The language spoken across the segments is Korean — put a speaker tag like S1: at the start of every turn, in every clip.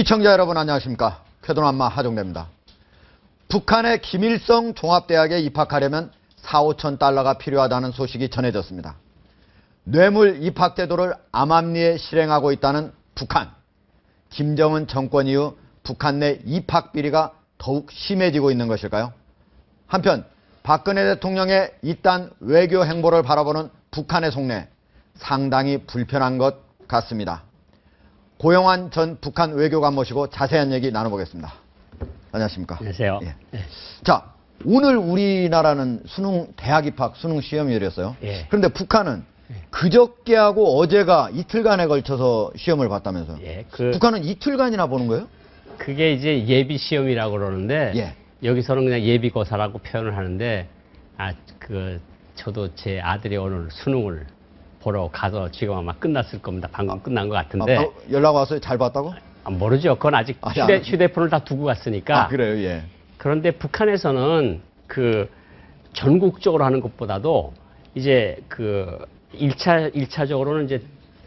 S1: 시청자 여러분 안녕하십니까. 쾌도남마 하종래입니다. 북한의 김일성 종합대학에 입학하려면 4, 5천 달러가 필요하다는 소식이 전해졌습니다. 뇌물 입학 제도를 암암리에 실행하고 있다는 북한. 김정은 정권 이후 북한 내 입학 비리가 더욱 심해지고 있는 것일까요? 한편 박근혜 대통령의 이딴 외교 행보를 바라보는 북한의 속내 상당히 불편한 것 같습니다. 고영환 전 북한 외교관 모시고 자세한 얘기 나눠보겠습니다. 안녕하십니까?
S2: 안녕하세요.
S1: 예.
S2: 네.
S1: 자, 오늘 우리나라는 대학 입학 수능 시험이 열렸어요.
S2: 예.
S1: 그런데 북한은 그저께하고 어제가 이틀간에 걸쳐서 시험을 봤다면서요?
S2: 예,
S1: 북한은 이틀간이나 보는 거예요?
S2: 그게 이제 예비 시험이라고 그러는데
S1: 예.
S2: 여기서는 그냥 예비고사라고 표현을 하는데 저도 제 아들이 오늘 수능을 보러 가서 지금 아마 끝났을 겁니다. 방금 끝난 것 같은데.
S1: 연락 왔어요? 잘 봤다고?
S2: 모르죠. 그건 아직 휴대폰을 다 두고 갔으니까.
S1: 그래요, 예.
S2: 그런데 북한에서는 전국적으로 하는 것보다도 이제 1차적으로는 이제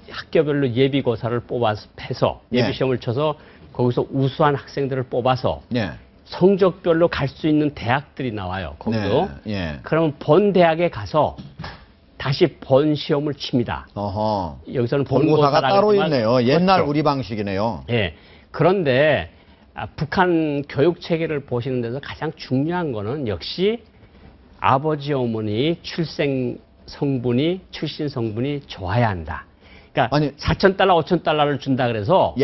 S2: 학교별로 예비고사를 뽑아서 해서 예비시험을 쳐서 거기서 우수한 학생들을 뽑아서 성적별로 갈 수 있는 대학들이 나와요. 거기도. 그러면 본 대학에 가서 다시 본 시험을 칩니다. 여기서는
S1: 본고사가 따로 있네요. 옛날
S2: 그렇죠.
S1: 우리 방식이네요.
S2: 예. 그런데 북한 교육 체계를 보시는 데서 가장 중요한 거는 역시 아버지 어머니 출신 성분이 좋아야 한다. 그러니까 4,000달러, 5,000달러를 준다 그래서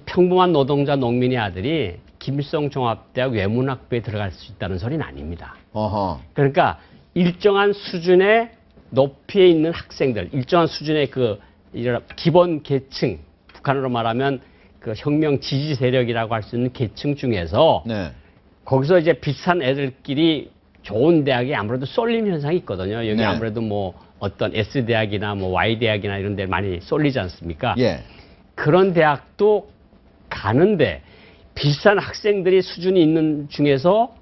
S2: 평범한 노동자 농민의 아들이 김일성 종합대학 외문학부에 들어갈 수 있다는 소리는 아닙니다. 그러니까 일정한 수준의 높이에 있는 학생들, 일정한 수준의 기본 계층, 북한으로 말하면 혁명 지지 세력이라고 할 수 있는 계층 중에서 거기서 이제 비슷한 애들끼리 좋은 대학에 아무래도 쏠림 현상이 있거든요. 여기 아무래도 뭐 어떤 S대학이나 뭐 Y대학이나 이런 데 많이 쏠리지 않습니까? 그런 대학도 가는데 비슷한 학생들이 수준이 있는 중에서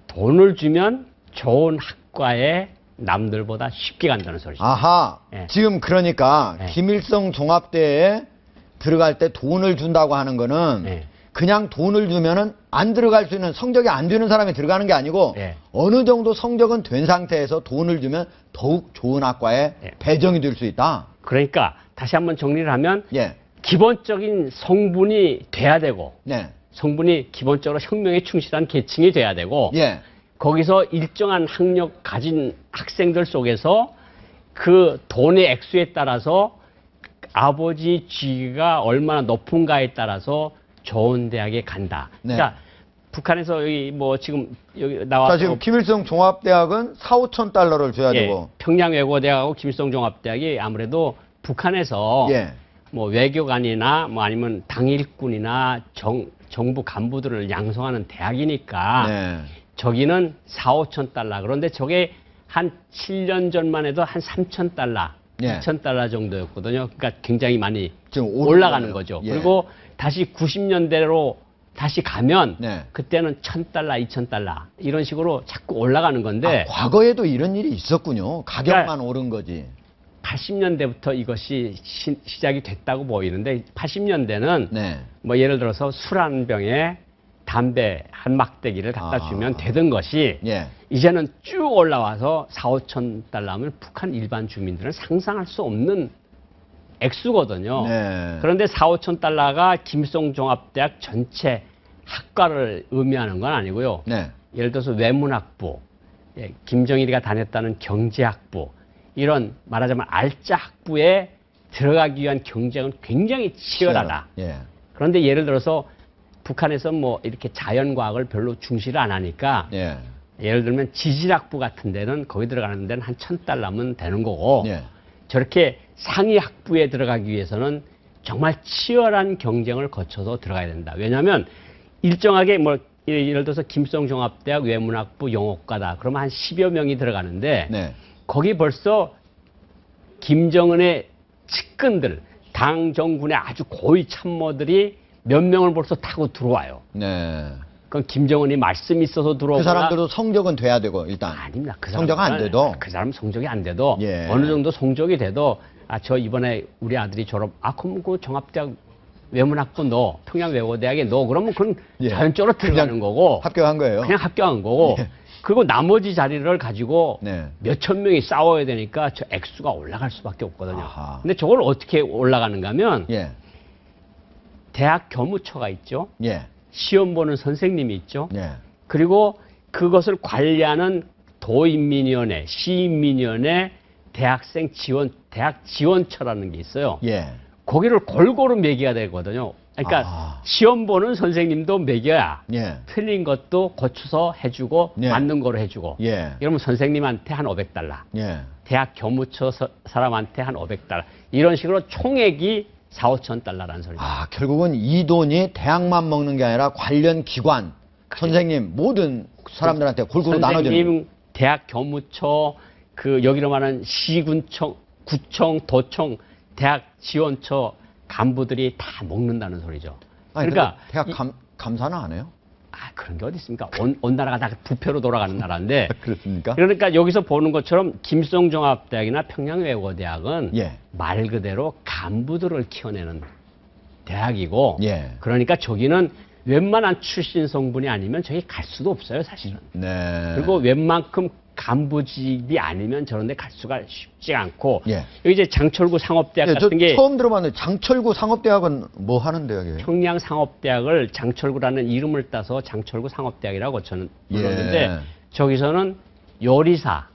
S2: 돈을 주면 좋은 학과에 남들보다 쉽게 간다는 소리죠.
S1: 지금 그러니까 김일성 종합대에 들어갈 때 돈을 준다고 하는 거는 그냥 돈을 주면은 안 들어갈 수 있는, 성적이 안 되는 사람이 들어가는 게 아니고 어느 정도 성적은 된 상태에서 돈을 주면 더욱 좋은 학과에 배정이 될 수 있다.
S2: 그러니까 다시 한번 정리를 하면 기본적인 성분이 돼야 되고 성분이 기본적으로 혁명에 충실한 계층이 돼야 되고 거기서 일정한 학력 가진 학생들 속에서 그 돈의 액수에 따라서 아버지 지위가 얼마나 높은가에 따라서 좋은 대학에 간다. 그러니까 북한에서 지금 여기 나와서
S1: 지금 김일성 종합대학은 4, 5천 달러를 줘야 되고
S2: 평양외고대학하고 김일성 종합대학이 아무래도 북한에서 뭐 외교관이나 뭐 아니면 당일꾼이나 정부 간부들을 양성하는 대학이니까 저기는 4, 5천 달러. 그런데 저게 한 7년 전만 해도 한 3천 달러, 2천 달러 정도였거든요. 그러니까 굉장히 많이 지금 올라가는 거죠. 그리고 다시 90년대로 다시 가면 그때는 1,000달러, 2,000달러 이런 식으로 자꾸 올라가는 건데
S1: 과거에도 이런 일이 있었군요. 가격만 오른 거지.
S2: 80년대부터 이것이 시작이 됐다고 보이는데 80년대는 뭐 예를 들어서 술 한 병에 담배 한 막대기를 갖다 주면 되던 것이 이제는 쭉 올라와서 4, 5천 달러면 북한 일반 주민들은 상상할 수 없는 액수거든요. 그런데 4, 5천 달러가 김일성 종합대학 전체 학과를 의미하는 건 아니고요. 예를 들어서 외문학부, 김정일이가 다녔다는 경제학부, 이런 말하자면 알짜 학부에 들어가기 위한 경쟁은 굉장히 치열하다. 그런데 예를 들어서 북한에서 뭐 이렇게 자연과학을 별로 중시를 안 하니까 예를 들면 지질학부 같은 데는 거기 들어가는 데는 한 1,000달러면 되는 거고 저렇게 상위 학부에 들어가기 위해서는 정말 치열한 경쟁을 거쳐서 들어가야 된다. 왜냐하면 일정하게 뭐 예를 들어서 김일성 종합대학 외문학부 영어과다. 그러면 한 10여 명이 들어가는데 거기 벌써 김정은의 측근들, 당 정군의 아주 고위 참모들이 몇 명을 벌써 타고 들어와요. 그건 김정은이 말씀이 있어서 들어오거나.
S1: 그 사람들도 성적은 돼야 되고 일단.
S2: 아닙니다.
S1: 성적 안 돼도.
S2: 그 사람 성적이 안 돼도 어느 정도 성적이 돼도 저 이번에 우리 아들이 졸업. 그럼 그 종합대학 외문학부 넣어, 평양외고대학에 넣어, 그러면 그건
S1: 예.
S2: 자연적으로 들어가는 거고.
S1: 합격한 거예요.
S2: 그냥 합격한 거고.
S1: 예.
S2: 그리고 나머지 자리를 가지고
S1: 네.
S2: 몇천 명이 싸워야 되니까 저 액수가 올라갈 수밖에 없거든요.
S1: 아하.
S2: 근데 저걸 어떻게 올라가는가 하면
S1: 예.
S2: 대학 교무처가 있죠.
S1: 예.
S2: 시험 보는 선생님이 있죠.
S1: 예.
S2: 그리고 그것을 관리하는 도인민위원회, 시인민위원회, 대학 지원처라는 게 있어요.
S1: 예.
S2: 거기를 골고루 매겨야 되거든요. 그러니까 시험 보는 선생님도 매겨야
S1: 예.
S2: 틀린 것도 고쳐서 해주고
S1: 예.
S2: 맞는 거로 해주고.
S1: 예.
S2: 이러면 선생님한테 한 500달러,
S1: 예.
S2: 대학 교무처 사람한테 한 500달러. 이런 식으로 총액이 4, 5천 달러라는 소리죠.
S1: 결국은 이 돈이 대학만 먹는 게 아니라 관련 기관, 선생님, 모든 사람들한테 골고루 나눠주는 거예요.
S2: 선생님, 대학 교무처, 여기로 말하는 시군청, 구청, 도청, 대학 지원처 간부들이 다 먹는다는 소리죠. 그러니까
S1: 대학 감사는 안 해요?
S2: 그런 게 어디 있습니까? 온 나라가 다 부패로 돌아가는 나라인데.
S1: 그렇습니까?
S2: 그러니까 여기서 보는 것처럼 김성종합대학이나 평양외고대학은
S1: 예.
S2: 말 그대로 간부들을 키워내는 대학이고.
S1: 예.
S2: 그러니까 저기는 웬만한 출신 성분이 아니면 저기 갈 수도 없어요, 사실은.
S1: 네.
S2: 그리고 웬만큼 간부직이 아니면 저런 데 갈 수가 쉽지 않고.
S1: 예.
S2: 여기 이제 장철구 상업대학
S1: 예,
S2: 같은 게.
S1: 처음 들어봤는데 장철구 상업대학은 뭐 하는 대학이에요?
S2: 평양상업대학을 장철구라는 이름을 따서 장철구 상업대학이라고 저는 불렀는데.
S1: 예.
S2: 저기서는 요리사,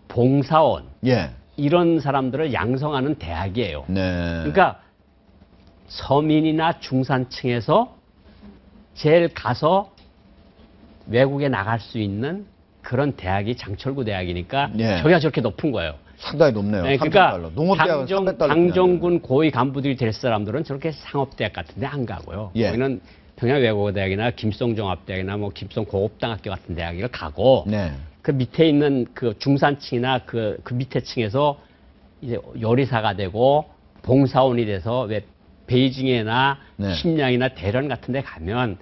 S2: 봉사원.
S1: 예.
S2: 이런 사람들을 양성하는 대학이에요.
S1: 네.
S2: 그러니까 서민이나 중산층에서 제일 가서 외국에 나갈 수 있는 그런 대학이 장철구 대학이니까
S1: 예.
S2: 저기가 저렇게 높은 거예요.
S1: 상당히 높네요.
S2: 네,
S1: 300달러.
S2: 그러니까
S1: 농업대학은 300달러.
S2: 당정군 고위 간부들이 될 사람들은 저렇게 상업대학 같은 데 안 가고요.
S1: 예.
S2: 거기는 평양외고대학이나 김성종합대학이나 뭐 김성고급당학교 같은 대학을 가고.
S1: 네.
S2: 그 밑에 있는 그 중산층이나 그 밑에 층에서 이제 요리사가 되고 봉사원이 돼서 왜 베이징이나
S1: 네.
S2: 심양이나 대련 같은 데 가면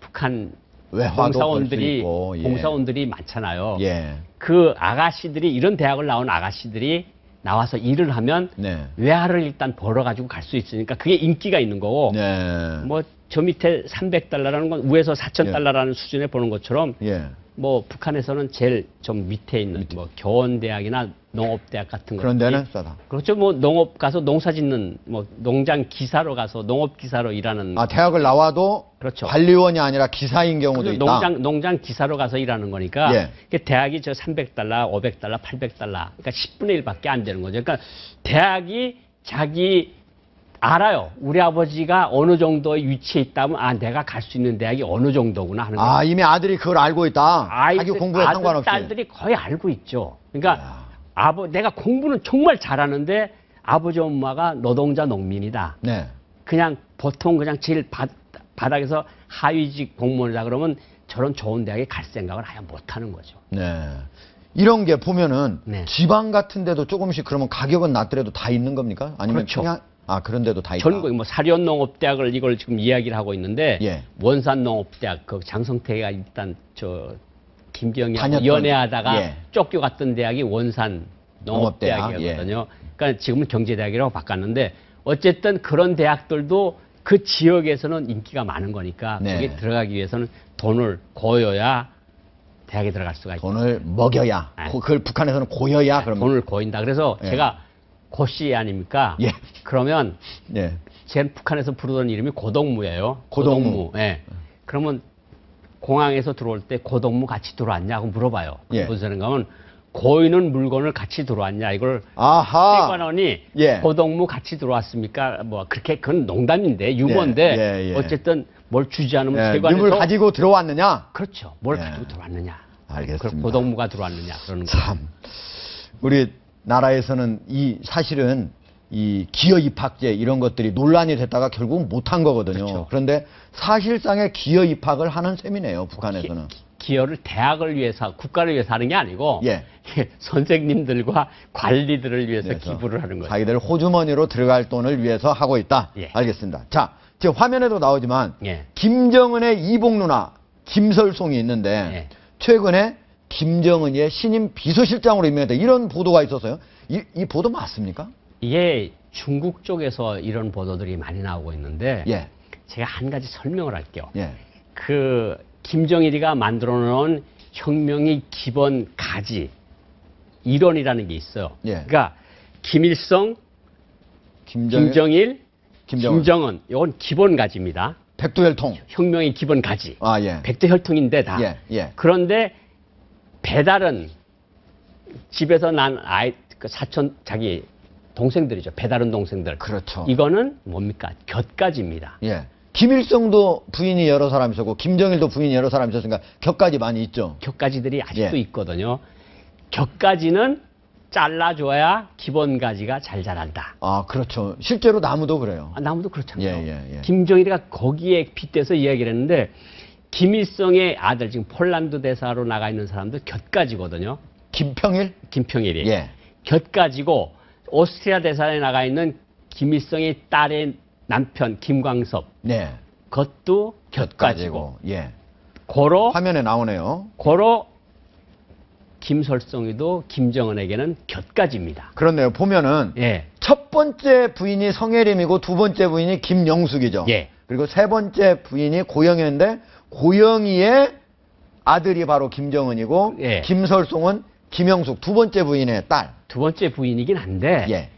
S2: 북한
S1: 외화도
S2: 봉사원들이
S1: 있고, 예.
S2: 봉사원들이 많잖아요.
S1: 예.
S2: 그 아가씨들이 이런 대학을 나온 아가씨들이 나와서 일을 하면
S1: 네.
S2: 외화를 일단 벌어가지고 갈 수 있으니까 그게 인기가 있는 거고.
S1: 네.
S2: 뭐 저 밑에 300달러라는 건 위에서 4,000달러라는 수준에 보는 것처럼
S1: 예.
S2: 뭐 북한에서는 제일 좀 밑에 있는 뭐 교원대학이나 농업대학 같은
S1: 그런
S2: 것들이
S1: 데는 싸다.
S2: 그렇죠. 뭐 농업 가서 농사 짓는 뭐 농장 기사로 가서 농업 기사로 일하는
S1: 대학을 나와도
S2: 그렇죠.
S1: 관리원이 아니라 기사인 경우도 있다.
S2: 농장 기사로 가서 일하는 거니까
S1: 예.
S2: 대학이 저 300달러, 500달러, 800달러 그러니까 10분의 1밖에 안 되는 거죠. 그러니까 대학이 자기 알아요. 우리 아버지가 어느 정도의 위치에 있다면 내가 갈 수 있는 대학이 어느 정도구나 하는 거예요.
S1: 이미 아들이 그걸 알고 있다. 자기 공부에 상관없이.
S2: 딸들이 거의 알고 있죠. 그러니까 내가 공부는 정말 잘하는데 아버지 엄마가 노동자 농민이다.
S1: 네.
S2: 그냥 보통 그냥 제일 바닥에서 하위직 공무원이다 그러면 저런 좋은 대학에 갈 생각을 아예 못하는 거죠.
S1: 네. 이런 게 보면은
S2: 네.
S1: 지방 같은 데도 조금씩 그러면 가격은 낮더라도 다 있는 겁니까? 아니면
S2: 그렇죠.
S1: 그냥 그런 데도 다 있다.
S2: 전국 뭐 사련농업대학을 이걸 지금 이야기를 하고 있는데
S1: 예.
S2: 원산농업대학 그 장성태가 일단 김병희
S1: 다녔던,
S2: 연애하다가
S1: 예.
S2: 쫓겨갔던 대학이 원산농업대학이거든요. 그러니까 지금은 경제대학이라고 바꿨는데 어쨌든 그런 대학들도 그 지역에서는 인기가 많은 거니까
S1: 네.
S2: 거기 들어가기 위해서는 돈을 고여야 대학에 들어갈 수가 있죠.
S1: 돈을 먹여야.
S2: 네.
S1: 그걸 북한에서는 고여야 그러면.
S2: 돈을 고인다. 그래서
S1: 예.
S2: 제가 고씨 아닙니까?
S1: 예.
S2: 그러면
S1: 예.
S2: 제 북한에서 부르던 이름이 고동무예요.
S1: 고동무.
S2: 예. 그러면 공항에서 들어올 때 고동무 같이 들어왔냐고 물어봐요.
S1: 예.
S2: 무슨 생각 가면 고이는 물건을 같이 들어왔냐 이걸
S1: 아하.
S2: 세관원이
S1: 예.
S2: 고동무 같이 들어왔습니까? 뭐 그렇게 그건 농담인데 유머인데
S1: 예, 예.
S2: 어쨌든 뭘 주지 않으면 세관에서
S1: 유물 가지고 들어왔느냐?
S2: 그렇죠. 뭘
S1: 예.
S2: 가지고 들어왔느냐?
S1: 알겠습니다.
S2: 고동무가 들어왔느냐 그러는 거죠.
S1: 참. 우리 나라에서는 사실은 이 기여 입학제 이런 것들이 논란이 됐다가 결국은 못한 거거든요.
S2: 그렇죠.
S1: 그런데 사실상의 기여 입학을 하는 셈이네요, 북한에서는.
S2: 기여를 대학을 위해서 국가를 위해서 하는 게 아니고
S1: 예.
S2: 선생님들과 관리들을 위해서
S1: 그래서
S2: 기부를 하는 거죠.
S1: 자기들 호주머니로 들어갈 돈을 위해서 하고 있다.
S2: 예.
S1: 알겠습니다. 자, 지금 화면에도 나오지만
S2: 예.
S1: 김정은의 이복 누나 김설송이 있는데
S2: 예.
S1: 최근에 김정은의 신임 비서실장으로 임명했다. 이런 보도가 있었어요. 이 보도 맞습니까?
S2: 이게 중국 쪽에서 이런 보도들이 많이 나오고 있는데
S1: 예.
S2: 제가 한 가지 설명을 할게요.
S1: 예.
S2: 그 김정일이가 만들어 놓은 혁명의 기본 가지 이론이라는 게 있어요.
S1: 예.
S2: 그러니까 김일성, 김정일, 김정은 이건 기본 가지입니다.
S1: 백두혈통.
S2: 혁명의 기본 가지.
S1: 아, 예.
S2: 백두혈통인데 다.
S1: 예, 예.
S2: 그런데 배달은 집에서 난 아이, 그 사촌 자기 동생들이죠. 배다른 동생들.
S1: 그렇죠.
S2: 이거는 뭡니까? 곁가지입니다.
S1: 예. 김일성도 부인이 여러 사람 있었고 김정일도 부인이 여러 사람 있었으니까 곁가지 많이 있죠.
S2: 곁가지들이 아직도
S1: 예.
S2: 있거든요. 곁가지는 잘라줘야 기본 가지가 잘 자란다.
S1: 아, 그렇죠. 실제로 나무도 그래요.
S2: 아, 나무도 그렇잖아요.
S1: 예.
S2: 김정일이가 거기에 빗대서 이야기를 했는데 김일성의 아들 지금 폴란드 대사로 나가 있는 사람도 곁가지거든요.
S1: 김평일?
S2: 김평일이.
S1: 예.
S2: 곁가지고 오스트리아 대사에 나가 있는 김일성의 딸의 남편 김광섭.
S1: 네.
S2: 그것도 곁가지고.
S1: 예.
S2: 고로
S1: 화면에 나오네요.
S2: 고로 김설성이도 김정은에게는 곁가지입니다.
S1: 그렇네요. 보면은
S2: 예.
S1: 첫 번째 부인이 성혜림이고 두 번째 부인이 김영숙이죠.
S2: 예.
S1: 그리고 세 번째 부인이 고영희인데 고영희의 아들이 바로 김정은이고
S2: 예.
S1: 김설송은 김영숙 두 번째 부인의 딸.
S2: 두 번째 부인이긴 한데
S1: 예.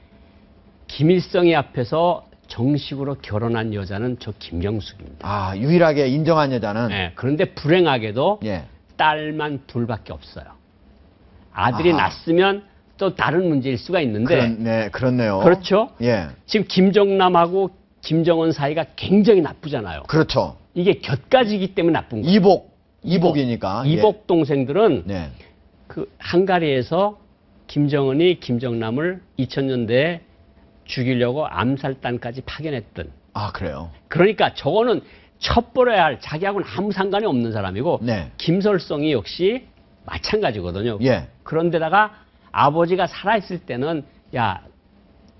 S2: 김일성이 앞에서 정식으로 결혼한 여자는 저 김영숙입니다.
S1: 아, 유일하게 인정한 여자는
S2: 예. 그런데 불행하게도
S1: 예.
S2: 딸만 둘밖에 없어요. 아들이
S1: 아하.
S2: 낳았으면 또 다른 문제일 수가 있는데
S1: 그렇네요.
S2: 그렇죠?
S1: 예.
S2: 지금 김정남하고 김정은 사이가 굉장히 나쁘잖아요.
S1: 그렇죠.
S2: 이게 곁가지기 때문에 나쁜 거예요.
S1: 이복이니까.
S2: 이복 동생들은
S1: 네.
S2: 그 헝가리에서 김정은이 김정남을 2000년대에 죽이려고 암살단까지 파견했던.
S1: 아, 그래요.
S2: 그러니까 저거는 첩벌해야 할 자기하고는 아무 상관이 없는 사람이고
S1: 네.
S2: 김설성이 역시 마찬가지거든요.
S1: 예.
S2: 그런데다가 아버지가 살아있을 때는 야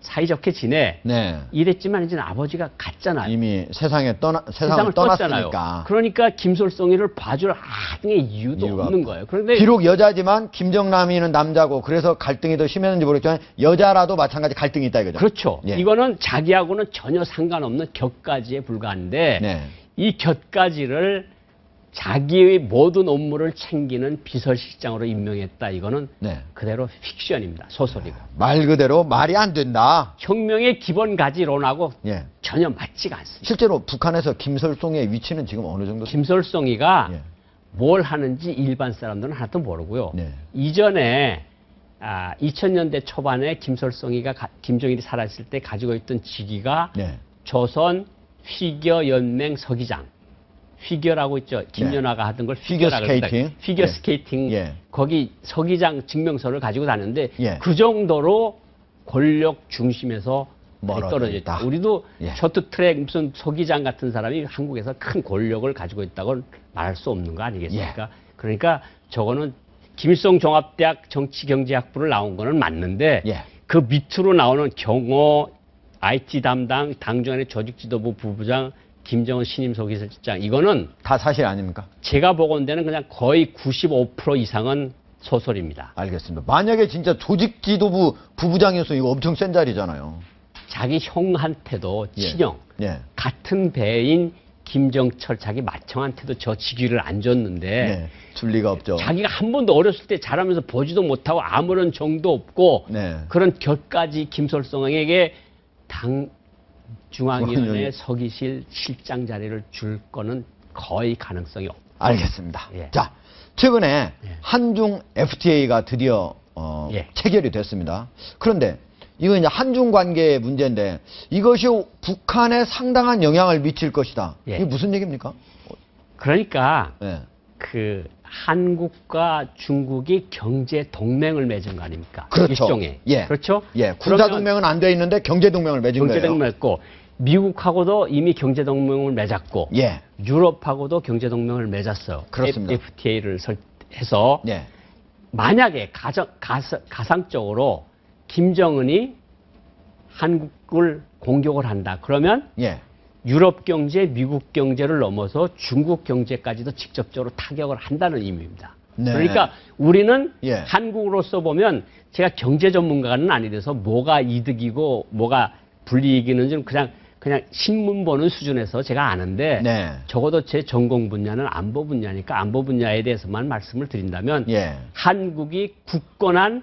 S2: 사이좋게 지내.
S1: 네.
S2: 이랬지만 이제 아버지가 갔잖아요.
S1: 이미 세상을
S2: 세상을 떴잖아요.
S1: 떠났으니까.
S2: 그러니까 김설성이를 봐줄 아등의 이유도 없는 거예요. 그런데
S1: 비록 여자지만 김정남이는 남자고 그래서 갈등이 더 심했는지 모르겠지만 여자라도 마찬가지 갈등이 있다 이거죠.
S2: 그렇죠.
S1: 예.
S2: 이거는 자기하고는 전혀 상관없는 곁가지에 불과한데
S1: 네.
S2: 이 곁가지를 자기의 모든 업무를 챙기는 비서실장으로 임명했다. 이거는
S1: 네.
S2: 그대로 픽션입니다. 소설이고.
S1: 말 그대로 말이 안 된다.
S2: 혁명의 기본 가지론하고
S1: 예.
S2: 전혀 맞지가 않습니다.
S1: 실제로 북한에서 김설송의 위치는 지금 어느 정도?
S2: 김설성이가
S1: 예.
S2: 뭘 하는지 일반 사람들은 하나도 모르고요.
S1: 네.
S2: 이전에 2000년대 초반에 김설성이가 김정일이 살아있을 때 가지고 있던 직위가
S1: 네.
S2: 조선 휘겨 연맹 서기장. 휘겨라고 있죠. 김연아가 하던 걸 휘겨라
S1: 스케이팅.
S2: 피겨
S1: 예.
S2: 스케이팅.
S1: 예.
S2: 거기 서기장 증명서를 가지고 다녔는데
S1: 예.
S2: 그 정도로 권력 중심에서
S1: 멀어져
S2: 떨어져 있다.
S1: 있다.
S2: 우리도
S1: 예.
S2: 쇼트트랙 무슨 서기장 같은 사람이 한국에서 큰 권력을 가지고 있다고 말할 수 없는 거 아니겠습니까?
S1: 예.
S2: 그러니까 저거는 김일성 종합대학 정치경제학부를 나온 거는 맞는데
S1: 예.
S2: 그 밑으로 나오는 경호, IT 담당, 당정안의 조직지도부 부부장, 김정은 신임 서기실장 이거는
S1: 다 사실 아닙니까?
S2: 제가 보건 데는 그냥 거의 95% 이상은 소설입니다.
S1: 알겠습니다. 만약에 진짜 조직지도부 부부장이었으면 이거 엄청 센 자리잖아요.
S2: 자기 형한테도
S1: 예.
S2: 친형,
S1: 예.
S2: 같은 배인 김정철 자기 맏형한테도 저 직위를 안 줬는데
S1: 네. 줄 리가 없죠.
S2: 자기가 한 번도 어렸을 때 자라면서 보지도 못하고 아무런 정도 없고
S1: 네.
S2: 그런 곁까지 김설성에게 당 중앙위원회
S1: 중앙위원회.
S2: 서기실 실장 자리를 줄 거는 거의 가능성이 없다.
S1: 알겠습니다.
S2: 예.
S1: 자, 최근에
S2: 예.
S1: 한중 FTA가 드디어
S2: 예.
S1: 체결이 됐습니다. 그런데 이거 이제 한중 관계의 문제인데 이것이 북한에 상당한 영향을 미칠 것이다.
S2: 예.
S1: 이게 무슨 얘기입니까?
S2: 그러니까
S1: 예.
S2: 그 한국과 중국이 경제 동맹을 맺은 거 아닙니까?
S1: 그렇죠.
S2: 일종의.
S1: 예.
S2: 그렇죠?
S1: 예. 군사 동맹은 안 돼 있는데 경제 동맹을 맺은
S2: 경제
S1: 거예요.
S2: 동맹을 맺고 미국하고도 이미 경제 동맹을 맺었고
S1: 예.
S2: 유럽하고도 경제 동맹을 맺었어요.
S1: 그렇습니다.
S2: FTA를 해서
S1: 예.
S2: 만약에 가상적으로 김정은이 한국을 공격을 한다. 그러면
S1: 예.
S2: 유럽 경제, 미국 경제를 넘어서 중국 경제까지도 직접적으로 타격을 한다는 의미입니다.
S1: 네.
S2: 그러니까 우리는
S1: 예.
S2: 한국으로서 보면 제가 경제 전문가는 아니라서 뭐가 이득이고 뭐가 분리기는 좀 그냥 신문 보는 수준에서 제가 아는데
S1: 네.
S2: 적어도 제 전공 분야는 안보 분야니까 안보 분야에 대해서만 말씀을 드린다면
S1: 예.
S2: 한국이 굳건한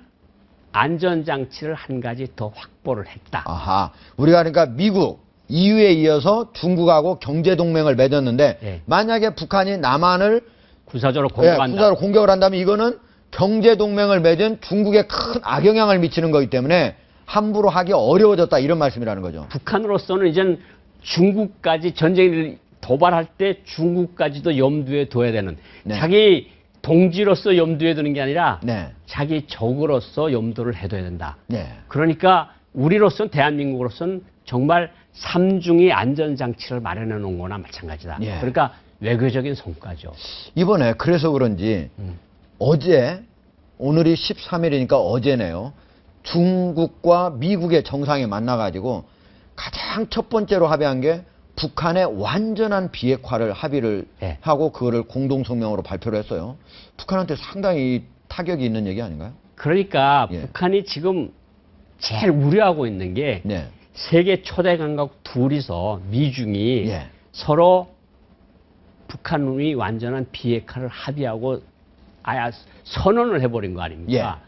S2: 안전장치를 한 가지 더 확보를 했다.
S1: 아하. 우리가 그러니까 미국, EU에 이어서 중국하고 경제동맹을 맺었는데
S2: 예.
S1: 만약에 북한이 남한을
S2: 군사적으로 공격한다.
S1: 군사로 공격을 한다면 이거는 경제동맹을 맺은 중국에 큰 악영향을 미치는 거기 때문에 함부로 하기 어려워졌다 이런 말씀이라는 거죠.
S2: 북한으로서는 이젠 중국까지 전쟁을 도발할 때 중국까지도 염두에 둬야 되는
S1: 네.
S2: 자기 동지로서 염두에 두는 게 아니라
S1: 네.
S2: 자기 적으로서 염두를 해둬야 된다.
S1: 네.
S2: 그러니까 우리로서는 대한민국으로서는 정말 삼중의 안전장치를 마련해 놓은 거나 마찬가지다.
S1: 예.
S2: 그러니까 외교적인 성과죠.
S1: 이번에 그래서 그런지 어제 오늘이 13일이니까 어제네요. 중국과 미국의 정상이 만나가지고 가장 첫 번째로 합의한 게 북한의 완전한 비핵화를 합의를
S2: 네.
S1: 하고 그거를 공동성명으로 발표를 했어요. 북한한테 상당히 타격이 있는 얘기 아닌가요?
S2: 그러니까
S1: 예.
S2: 북한이 지금 제일 우려하고 있는 게
S1: 네.
S2: 세계 초대 강국 둘이서 미중이
S1: 예.
S2: 서로 북한의 완전한 비핵화를 합의하고 아예 선언을 해버린 거 아닙니까?
S1: 예.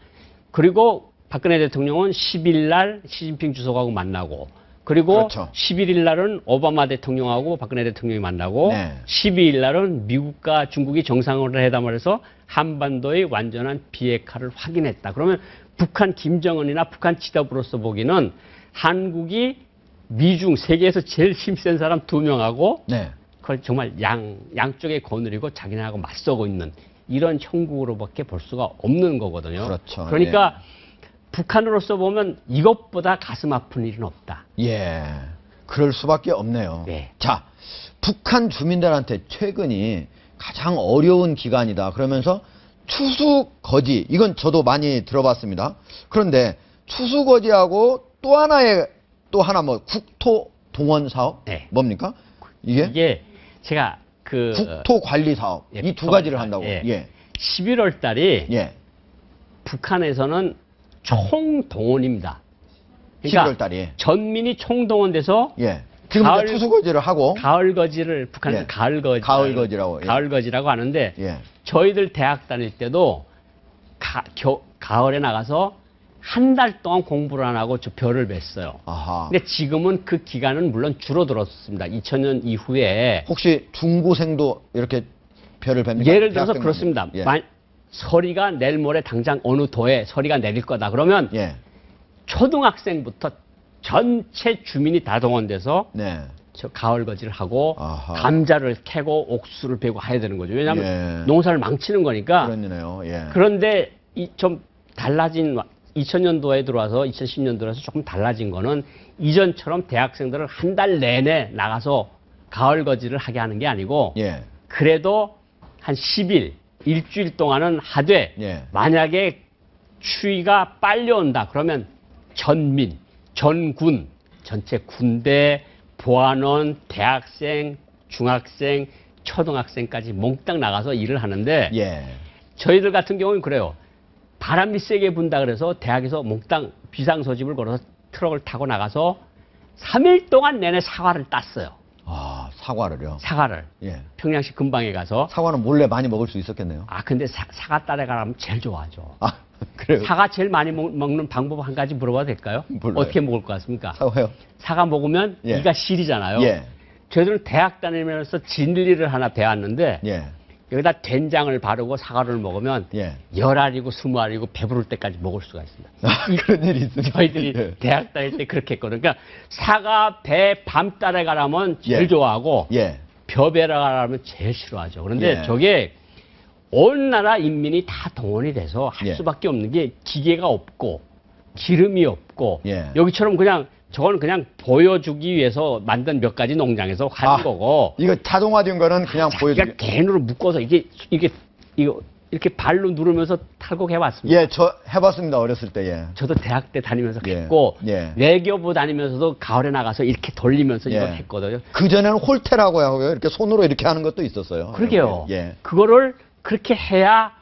S2: 그리고 박근혜 대통령은 10일 날 시진핑 주석하고 만나고 그리고
S1: 그렇죠.
S2: 11일 날은 오바마 대통령하고 박근혜 대통령이 만나고
S1: 네.
S2: 12일 날은 미국과 중국이 정상회담을 회담을 해서 한반도의 완전한 비핵화를 확인했다. 그러면 북한 김정은이나 북한 지도부로서 보기는 한국이 미중 세계에서 제일 힘센 사람 2명하고
S1: 네.
S2: 그걸 정말 양쪽에 거느리고 자기네하고 맞서고 있는 이런 형국으로밖에 볼 수가 없는 거거든요.
S1: 그렇죠.
S2: 그러니까 북한으로서 보면 이것보다 가슴 아픈 일은 없다.
S1: 예. 그럴 수밖에 없네요.
S2: 네.
S1: 자, 북한 주민들한테 최근이 가장 어려운 기간이다. 그러면서 추수거지, 이건 저도 많이 들어봤습니다. 그런데 추수거지하고 또 하나 뭐 국토동원 사업?
S2: 네.
S1: 뭡니까? 이게
S2: 제가
S1: 국토관리 사업.
S2: 예,
S1: 이 두 가지를
S2: 국토관리
S1: 한다고.
S2: 사업.
S1: 예.
S2: 11월 달이
S1: 예.
S2: 북한에서는 총동원입니다. 그러니까
S1: 11월 달이.
S2: 전민이 총동원돼서
S1: 예. 지금 이제 추수거지를 하고
S2: 가을거지를 북한에서
S1: 예.
S2: 가을거지라고 가을거지라고 하는데
S1: 예.
S2: 저희들 대학 다닐 때도 가을에 나가서 한 달 동안 공부를 안 하고 저 별을 뵀어요.
S1: 아하.
S2: 근데 지금은 그 기간은 물론 줄어들었습니다. 2000년 이후에
S1: 혹시 중고생도 이렇게 별을 뵙니까?
S2: 예를 들어서
S1: 대학생분들?
S2: 그렇습니다.
S1: 예.
S2: 서리가 내일 모레 당장 어느 도에 서리가 내릴 거다. 그러면
S1: 예.
S2: 초등학생부터 전체 주민이 다 동원돼서
S1: 네.
S2: 저 가을거지를 하고
S1: 아하.
S2: 감자를 캐고 옥수를 베고 해야 되는 거죠. 왜냐하면
S1: 예.
S2: 농사를 망치는 거니까.
S1: 그렇네요. 예.
S2: 그런데 좀 달라진 2000년도에 들어와서 2010년도에 들어와서 조금 달라진 거는 이전처럼 대학생들을 한 달 내내 나가서 가을거지를 하게 하는 게 아니고
S1: 예.
S2: 그래도 한 10일, 일주일 동안은 하되
S1: 예.
S2: 만약에 추위가 빨리 온다 그러면 전민, 전군, 전체 군대, 보안원, 대학생, 중학생, 초등학생까지 몽땅 나가서 일을 하는데
S1: 예.
S2: 저희들 같은 경우는 그래요. 바람이 세게 분다 그래서 대학에서 몽땅 비상소집을 걸어서 트럭을 타고 나가서 3일 동안 내내 사과를 땄어요.
S1: 아, 사과를요?
S2: 사과를.
S1: 예.
S2: 평양시 근방에 가서.
S1: 사과는 몰래 많이 먹을 수 있었겠네요.
S2: 아, 근데 사과 따라가면 제일 좋아하죠.
S1: 아, 그래요?
S2: 사과 제일 많이 먹는 방법 한 가지 물어봐도 될까요?
S1: 몰라요.
S2: 어떻게 먹을 것 같습니까?
S1: 사과요?
S2: 사과 먹으면
S1: 예.
S2: 이가 시리잖아요.
S1: 예.
S2: 저희들은 대학 다니면서 진리를 하나 배웠는데
S1: 예.
S2: 여기다 된장을 바르고 사과를 먹으면
S1: 예.
S2: 10알이고 20알이고 배부를 때까지 먹을 수가 있습니다.
S1: 아, 그런 일이 있습니다.
S2: 저희들이
S1: 예.
S2: 대학 다닐 때 그렇게 했거든요. 그러니까 사과, 배, 밤 따라가라면 제일
S1: 예.
S2: 좋아하고
S1: 예.
S2: 벼베라 가라면 제일 싫어하죠. 그런데
S1: 예.
S2: 저게 온 나라 인민이 다 동원이 돼서 할
S1: 예.
S2: 수밖에 없는 게 기계가 없고 기름이 없고
S1: 예.
S2: 여기처럼 그냥 저건 그냥 보여주기 위해서 만든 몇 가지 농장에서 하는 거고
S1: 이거 자동화된 거는 그냥 보여주기.
S2: 자기가 갠으로 묶어서 이거 이렇게 발로 누르면서 탈곡해봤습니다.
S1: 예, 저 해봤습니다. 어렸을 때. 예.
S2: 저도 대학 때 다니면서
S1: 예.
S2: 했고
S1: 예.
S2: 외교부 다니면서도 가을에 나가서 이렇게 돌리면서 이걸
S1: 예.
S2: 했거든요.
S1: 그전에는 홀테라고 하고요. 이렇게 손으로 이렇게 하는 것도 있었어요.
S2: 그러게요.
S1: 예.
S2: 그거를 그렇게 해야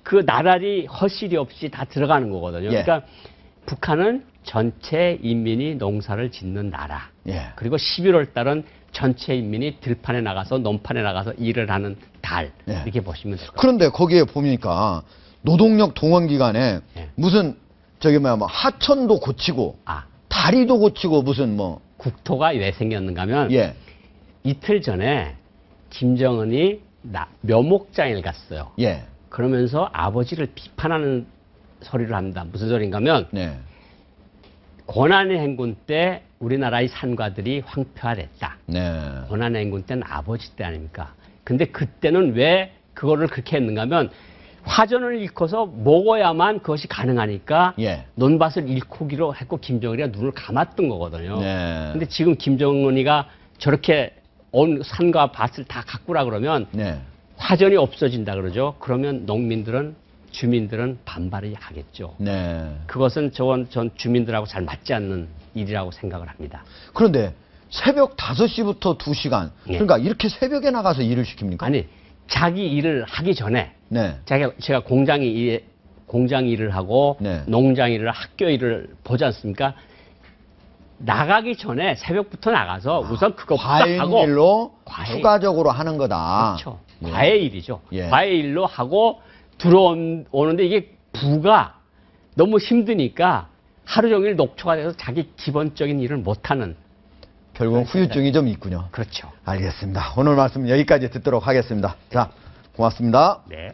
S2: 그 나날이 허실이 없이 다 들어가는 거거든요.
S1: 예.
S2: 그러니까 북한은 전체 인민이 농사를 짓는 나라.
S1: 예.
S2: 그리고 11월 달은 전체 인민이 들판에 나가서 논판에 나가서 일을 하는 달.
S1: 예.
S2: 이렇게 보시면 돼요.
S1: 그런데 거기에 보니까 노동력 동원 기간에
S2: 예.
S1: 무슨 저기 뭐 하천도 고치고 다리도 고치고 무슨 뭐
S2: 국토가 왜 생겼는가 하면
S1: 예.
S2: 이틀 전에 김정은이 묘목장을 갔어요.
S1: 예.
S2: 그러면서 아버지를 비판하는 소리를 합니다. 무슨 소리인가 하면
S1: 네.
S2: 고난의 행군 때 우리나라의 산과들이 황폐화됐다.
S1: 네.
S2: 고난의 행군 때는 아버지 때 아닙니까? 근데 그때는 왜 그거를 그렇게 했는가 하면 화전을 잃고서 먹어야만 그것이 가능하니까
S1: 예.
S2: 논밭을 잃고기로 했고 김정은이가 눈을 감았던 거거든요.
S1: 네.
S2: 근데 지금 김정은이가 저렇게 온 산과 밭을 다 가꾸라 그러면
S1: 네.
S2: 화전이 없어진다 그러죠. 그러면 주민들은 반발을 하겠죠.
S1: 네.
S2: 그것은 전 주민들하고 잘 맞지 않는 일이라고 생각을 합니다.
S1: 그런데 새벽 5시부터 2시간.
S2: 예.
S1: 그러니까 이렇게 새벽에 나가서 일을 시킵니까?
S2: 아니, 자기 일을 하기 전에
S1: 네.
S2: 제가 공장 일을 하고
S1: 네.
S2: 농장 일을 학교 일을 보지 않습니까? 나가기 전에 새벽부터 나가서 우선 그거부터 하고
S1: 과외일로 추가적으로 하는 거다.
S2: 그렇죠.
S1: 예.
S2: 과외 일이죠.
S1: 예.
S2: 과외 일로 하고 들어오는데 이게 부가 너무 힘드니까 하루 종일 녹초가 돼서 자기 기본적인 일을 못하는.
S1: 결국은 후유증이 좀 있군요.
S2: 그렇죠.
S1: 알겠습니다. 오늘 말씀 여기까지 듣도록 하겠습니다. 자, 고맙습니다.
S2: 네.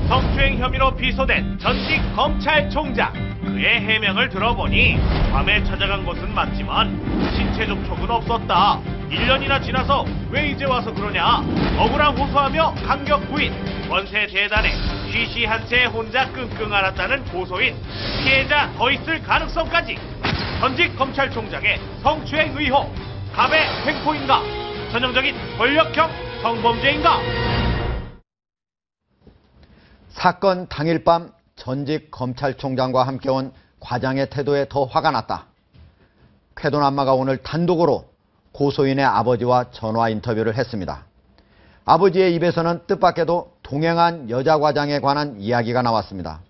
S3: 성추행 혐의로 비소된 전직 검찰총장. 그의 해명을 들어보니 밤에 찾아간 곳은 맞지만 신체 접촉은 없었다. 1년이나 지나서 왜 이제 와서 그러냐. 억울함 호소하며 강력 부인. 권세 대단해 쉬쉬한 채 혼자 끙끙 앓았다는 고소인. 피해자 더 있을 가능성까지. 전직 검찰총장의 성추행 의혹. 갑의 횡포인가? 전형적인 권력형 성범죄인가?
S1: 사건 당일 밤 전직 검찰총장과 함께 온 과장의 태도에 더 화가 났다. 쾌돈 안마가 오늘 단독으로 고소인의 아버지와 전화 인터뷰를 했습니다. 아버지의 입에서는 뜻밖에도 동행한 여자 과장에 관한 이야기가 나왔습니다.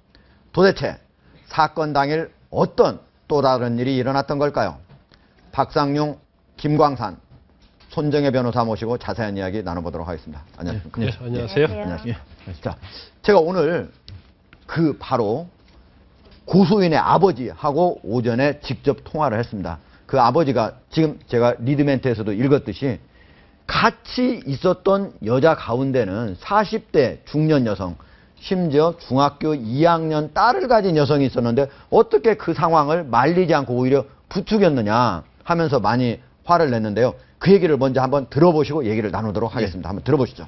S1: 도대체 사건 당일 어떤 또 다른 일이 일어났던 걸까요? 박상용, 김광산, 손정혜 변호사 모시고 자세한 이야기 나눠보도록 하겠습니다. 안녕하십니까?
S4: 네, 안녕하세요.
S1: 안녕하세요. 자, 제가 오늘 바로 고소인의 아버지하고 오전에 직접 통화를 했습니다. 그 아버지가 지금 제가 리드멘트에서도 읽었듯이 같이 있었던 여자 가운데는 40대 중년 여성, 심지어 중학교 2학년 딸을 가진 여성이 있었는데 어떻게 그 상황을 말리지 않고 오히려 부추겼느냐 하면서 많이 화를 냈는데요. 그 얘기를 먼저 한번 들어보시고 얘기를 나누도록 하겠습니다. 한번 들어보시죠.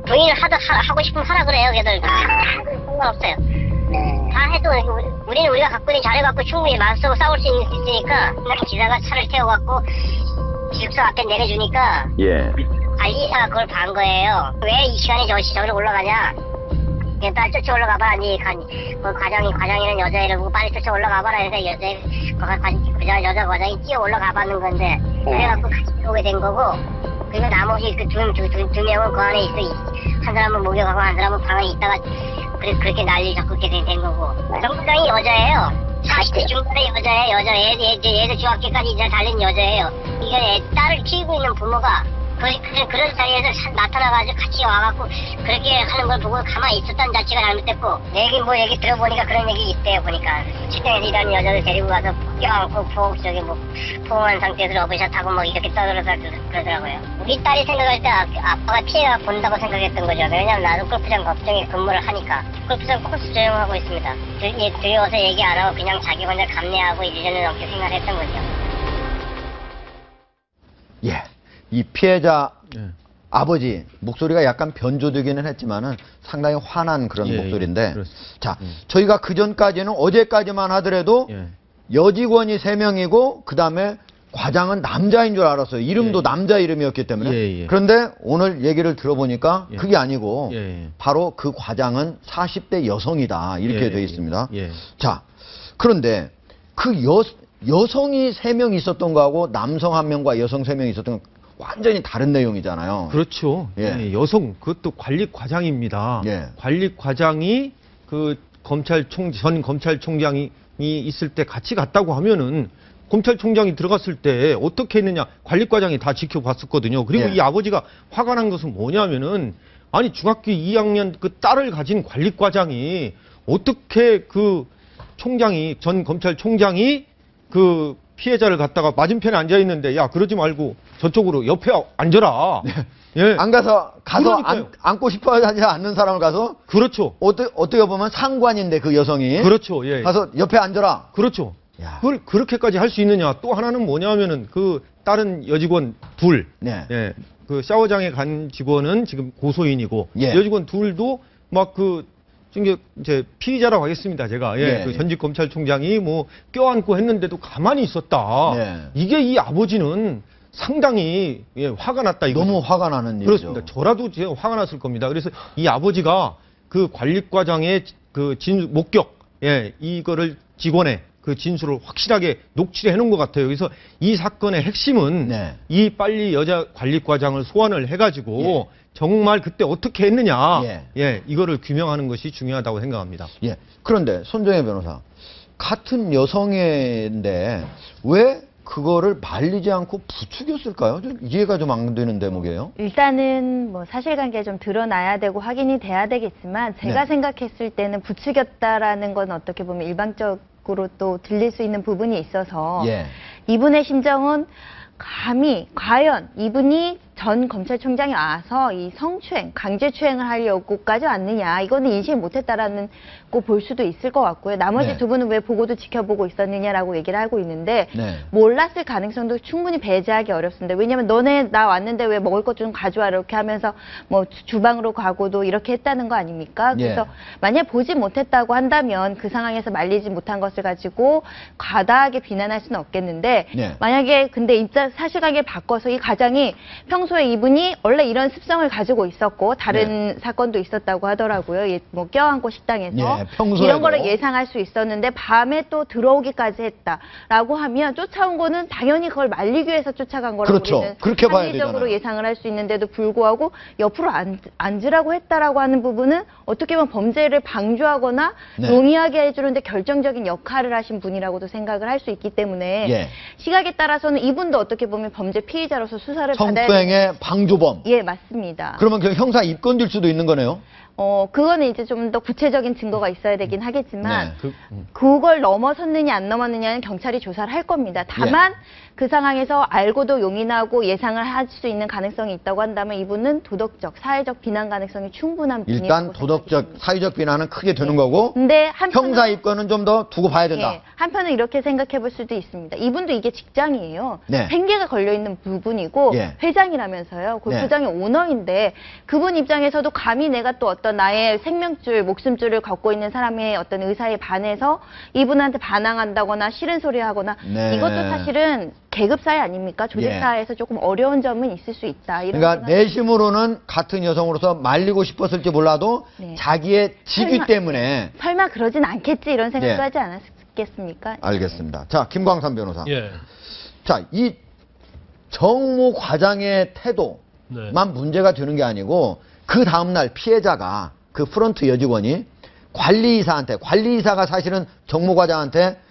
S5: 부인을 하고 싶으면 하라 그래요, 걔들. 상관없어요. 다 해도, 우리는 우리가 갖고 있는 자료갖고 충분히 맞서고 싸울 수 있으니까, 기사가 차를 태워갖고, 기숙사 앞에 내려주니까,
S1: 예.
S5: 관리사가 그걸 반 거예요. 왜 이 시간에 저기로 올라가냐? 그냥 빨리 쫓아 올라가봐. 아니, 과장이는 여자애를 보고 빨리 쫓아 올라가봐라. 해서 여자 과장이 뛰어 올라가봤는 건데, 그래갖고 같이 오게 된 거고, 그리고 나머지 두 명은 그 안에 있어. 한 사람은 목욕하고 한 사람은 방에 있다가 그렇게 난리 잡고 이렇게 된 거고. 정부장이 여자예요. 40대 중반의 여자예요. 얘도 중학교까지 이제 달린 여자예요. 이게 딸을 키우고 있는 부모가 그런 사이에서 나타나가지고 같이 와갖고 그렇게 하는 걸 보고 가만히 있었던 자체가 잘못됐고, 얘기 들어보니까 그런 얘기 있대요. 보니까 직장에서 일하는 여자를 데리고 가서 껴안고 포옹한 상태에서 러브샷하고 이렇게 떠들어서 그러더라고요. 우리 딸이 생각할 때 아빠가 피해가 본다고 생각했던 거죠. 왜냐면 나도 골프장 법정에 근무를 하니까. 골프장 코스 조용하고 있습니다. 두려워서 얘기 안 하고 그냥 자기 혼자 감내하고 1년을 넘게 생활했던 거죠.
S1: 예. 이 피해자 아버지 목소리가 약간 변조되기는 했지만은 상당히 화난 그런 목소리인데, 자, 저희가 그 전까지는 어제까지만 하더라도 여직원이 3명이고 그 다음에 과장은 남자인 줄 알았어요. 이름도 남자 이름이었기 때문에. 그런데 오늘 얘기를 들어보니까 그게 아니고 바로 그 과장은 40대 여성이다 이렇게 되어 있습니다. 자, 그런데 그 여성이 3명 있었던 거하고 남성 1명과 여성 3명 있었던 건 완전히 다른 내용이잖아요.
S4: 그렇죠.
S1: 예.
S4: 예, 여성 그것도 관리과장입니다.
S1: 예.
S4: 관리과장이 그 전 검찰총장이 있을 때 같이 갔다고 하면은 검찰총장이 들어갔을 때 어떻게 했느냐 관리과장이 다 지켜봤었거든요. 그리고
S1: 예.
S4: 이 아버지가 화가 난 것은 뭐냐면은 아니 중학교 2학년 그 딸을 가진 관리과장이 어떻게 그 총장이 전 검찰총장이 그 피해자를 갖다가 맞은편에 앉아 있는데 야 그러지 말고 저쪽으로 옆에 앉아라. 예.
S1: 안 가서
S4: 그러니까요.
S1: 앉고 싶어 하지 않는 사람을 가서
S4: 그렇죠.
S1: 어떻게 보면 상관인데 그 여성이
S4: 그렇죠. 예.
S1: 가서 옆에 앉아라.
S4: 그렇죠.
S1: 야.
S4: 그걸 그렇게까지 할 수 있느냐. 또 하나는 뭐냐면은 그 다른 여직원 둘.
S1: 네.
S4: 예. 그 샤워장에 간 직원은 지금 고소인이고
S1: 예.
S4: 여직원 둘도 막 그 이제 피의자라고 하겠습니다. 제가
S1: 예.
S4: 그 전직 검찰총장이 뭐 껴안고 했는데도 가만히 있었다.
S1: 예.
S4: 이게 이 아버지는 상당히 화가 났다 이거.
S1: 너무 화가 나는 일이죠.
S4: 그렇습니다. 저라도 제가 화가 났을 겁니다. 그래서 이 아버지가 그 관리과장의 그 목격, 이거를 직원의 그 진술을 확실하게 녹취를 해놓은 것 같아요. 그래서 이 사건의 핵심은
S1: 네.
S4: 이 빨리 여자 관리과장을 소환을 해가지고 정말 그때 어떻게 했느냐, 이거를 규명하는 것이 중요하다고 생각합니다.
S1: 예. 그런데 손정혜 변호사, 같은 여성인데 왜 그거를 말리지 않고 부추겼을까요? 좀 이해가 좀 안 되는 대목이에요.
S6: 일단은 뭐 사실관계가 좀 드러나야 되고 확인이 돼야 되겠지만 제가
S1: 네.
S6: 생각했을 때는 부추겼다라는 건 어떻게 보면 일방적으로 또 들릴 수 있는 부분이 있어서
S1: 예.
S6: 이분의 심정은 감히 과연 이분이 전 검찰총장이 와서 이 성추행, 강제추행을 하려고까지 왔느냐 이거는 인식 못했다라는 거 볼 수도 있을 것 같고요. 나머지
S1: 네.
S6: 두 분은 왜 보고도 지켜보고 있었느냐라고 얘기를 하고 있는데
S1: 네.
S6: 몰랐을 가능성도 충분히 배제하기 어렵습니다. 왜냐하면 너네 나 왔는데 왜 먹을 것 좀 가져와 이렇게 하면서 뭐 주방으로 가고도 이렇게 했다는 거 아닙니까? 그래서 만약 보지 못했다고 한다면 그 상황에서 말리지 못한 것을 가지고 과다하게 비난할 수는 없겠는데
S1: 네.
S6: 만약에 근데 사실관계를 바꿔서 이 가장이 평소에 이분이 원래 이런 습성을 가지고 있었고 다른 사건도 있었다고 하더라고요. 뭐 껴안고 식당에서
S1: 평소에도.
S6: 이런 거를 예상할 수 있었는데 밤에 또 들어오기까지 했다라고 하면 쫓아온 거는 당연히 그걸 말리기 위해서 쫓아간 거라고
S1: 그렇죠.
S6: 우리는
S1: 그렇게 봐야
S6: 합리적으로
S1: 되잖아요.
S6: 예상을 할 수 있는데도 불구하고 옆으로 앉으라고 했다라고 하는 부분은 어떻게 보면 범죄를 방조하거나
S1: 네.
S6: 용이하게 해주는데 결정적인 역할을 하신 분이라고도 생각을 할 수 있기 때문에 시각에 따라서는 이분도 어떻게 보면 범죄 피의자로서 수사를 받아야
S1: 성추행의 방조범.
S6: 예, 맞습니다.
S1: 그러면 그 형사 입건될 수도 있는 거네요.
S6: 그거는 이제 좀 더 구체적인 증거가 있어야 되긴 하겠지만,
S1: 네.
S6: 그걸 넘어섰느냐 안 넘었느냐는 경찰이 조사를 할 겁니다. 다만, 그 상황에서 알고도 용인하고 예상을 할 수 있는 가능성이 있다고 한다면 이분은 도덕적, 사회적 비난 가능성이 충분한 분이라고
S1: 일단 도덕적, 사회적 비난은 크게 되는 거고,
S6: 근데 한편은,
S1: 형사 입건은 좀 더 두고 봐야 된다.
S6: 예, 한편은 이렇게 생각해 볼 수도 있습니다. 이분도 이게 직장이에요.
S1: 네.
S6: 생계가 걸려있는 부분이고 회장이라면서요. 그 부장의 오너인데 그분 입장에서도 감히 내가 또 어떤 나의 생명줄, 목숨줄을 갖고 있는 사람의 어떤 의사에 반해서 이분한테 반항한다거나 싫은 소리 하거나 이것도 사실은 계급사회 아닙니까? 조직사회에서 조금 어려운 점은 있을 수 있다. 이런
S1: 그러니까 내심으로는 같은 여성으로서 말리고 싶었을지 몰라도 자기의 직위 때문에
S6: 설마 그러진 않겠지 이런 생각도 하지 않았겠습니까?
S1: 알겠습니다. 자, 김광삼 변호사.
S7: 예.
S1: 자, 이 정모 과장의 태도만 문제가 되는 게 아니고 그 다음날 피해자가 그 프런트 여직원이 관리이사가 사실은 정모 과장한테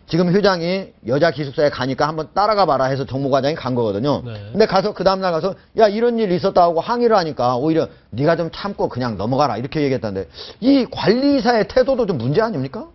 S1: 지금 회장이 여자 기숙사에 가니까 한번 따라가 봐라 해서 정모 과장이 간 거거든요. 근데 가서 그 다음날 가서 야 이런 일 있었다 하고 항의를 하니까 오히려 네가 좀 참고 그냥 넘어가라 이렇게 얘기했다는데 이 관리이사의 태도도 좀 문제 아닙니까?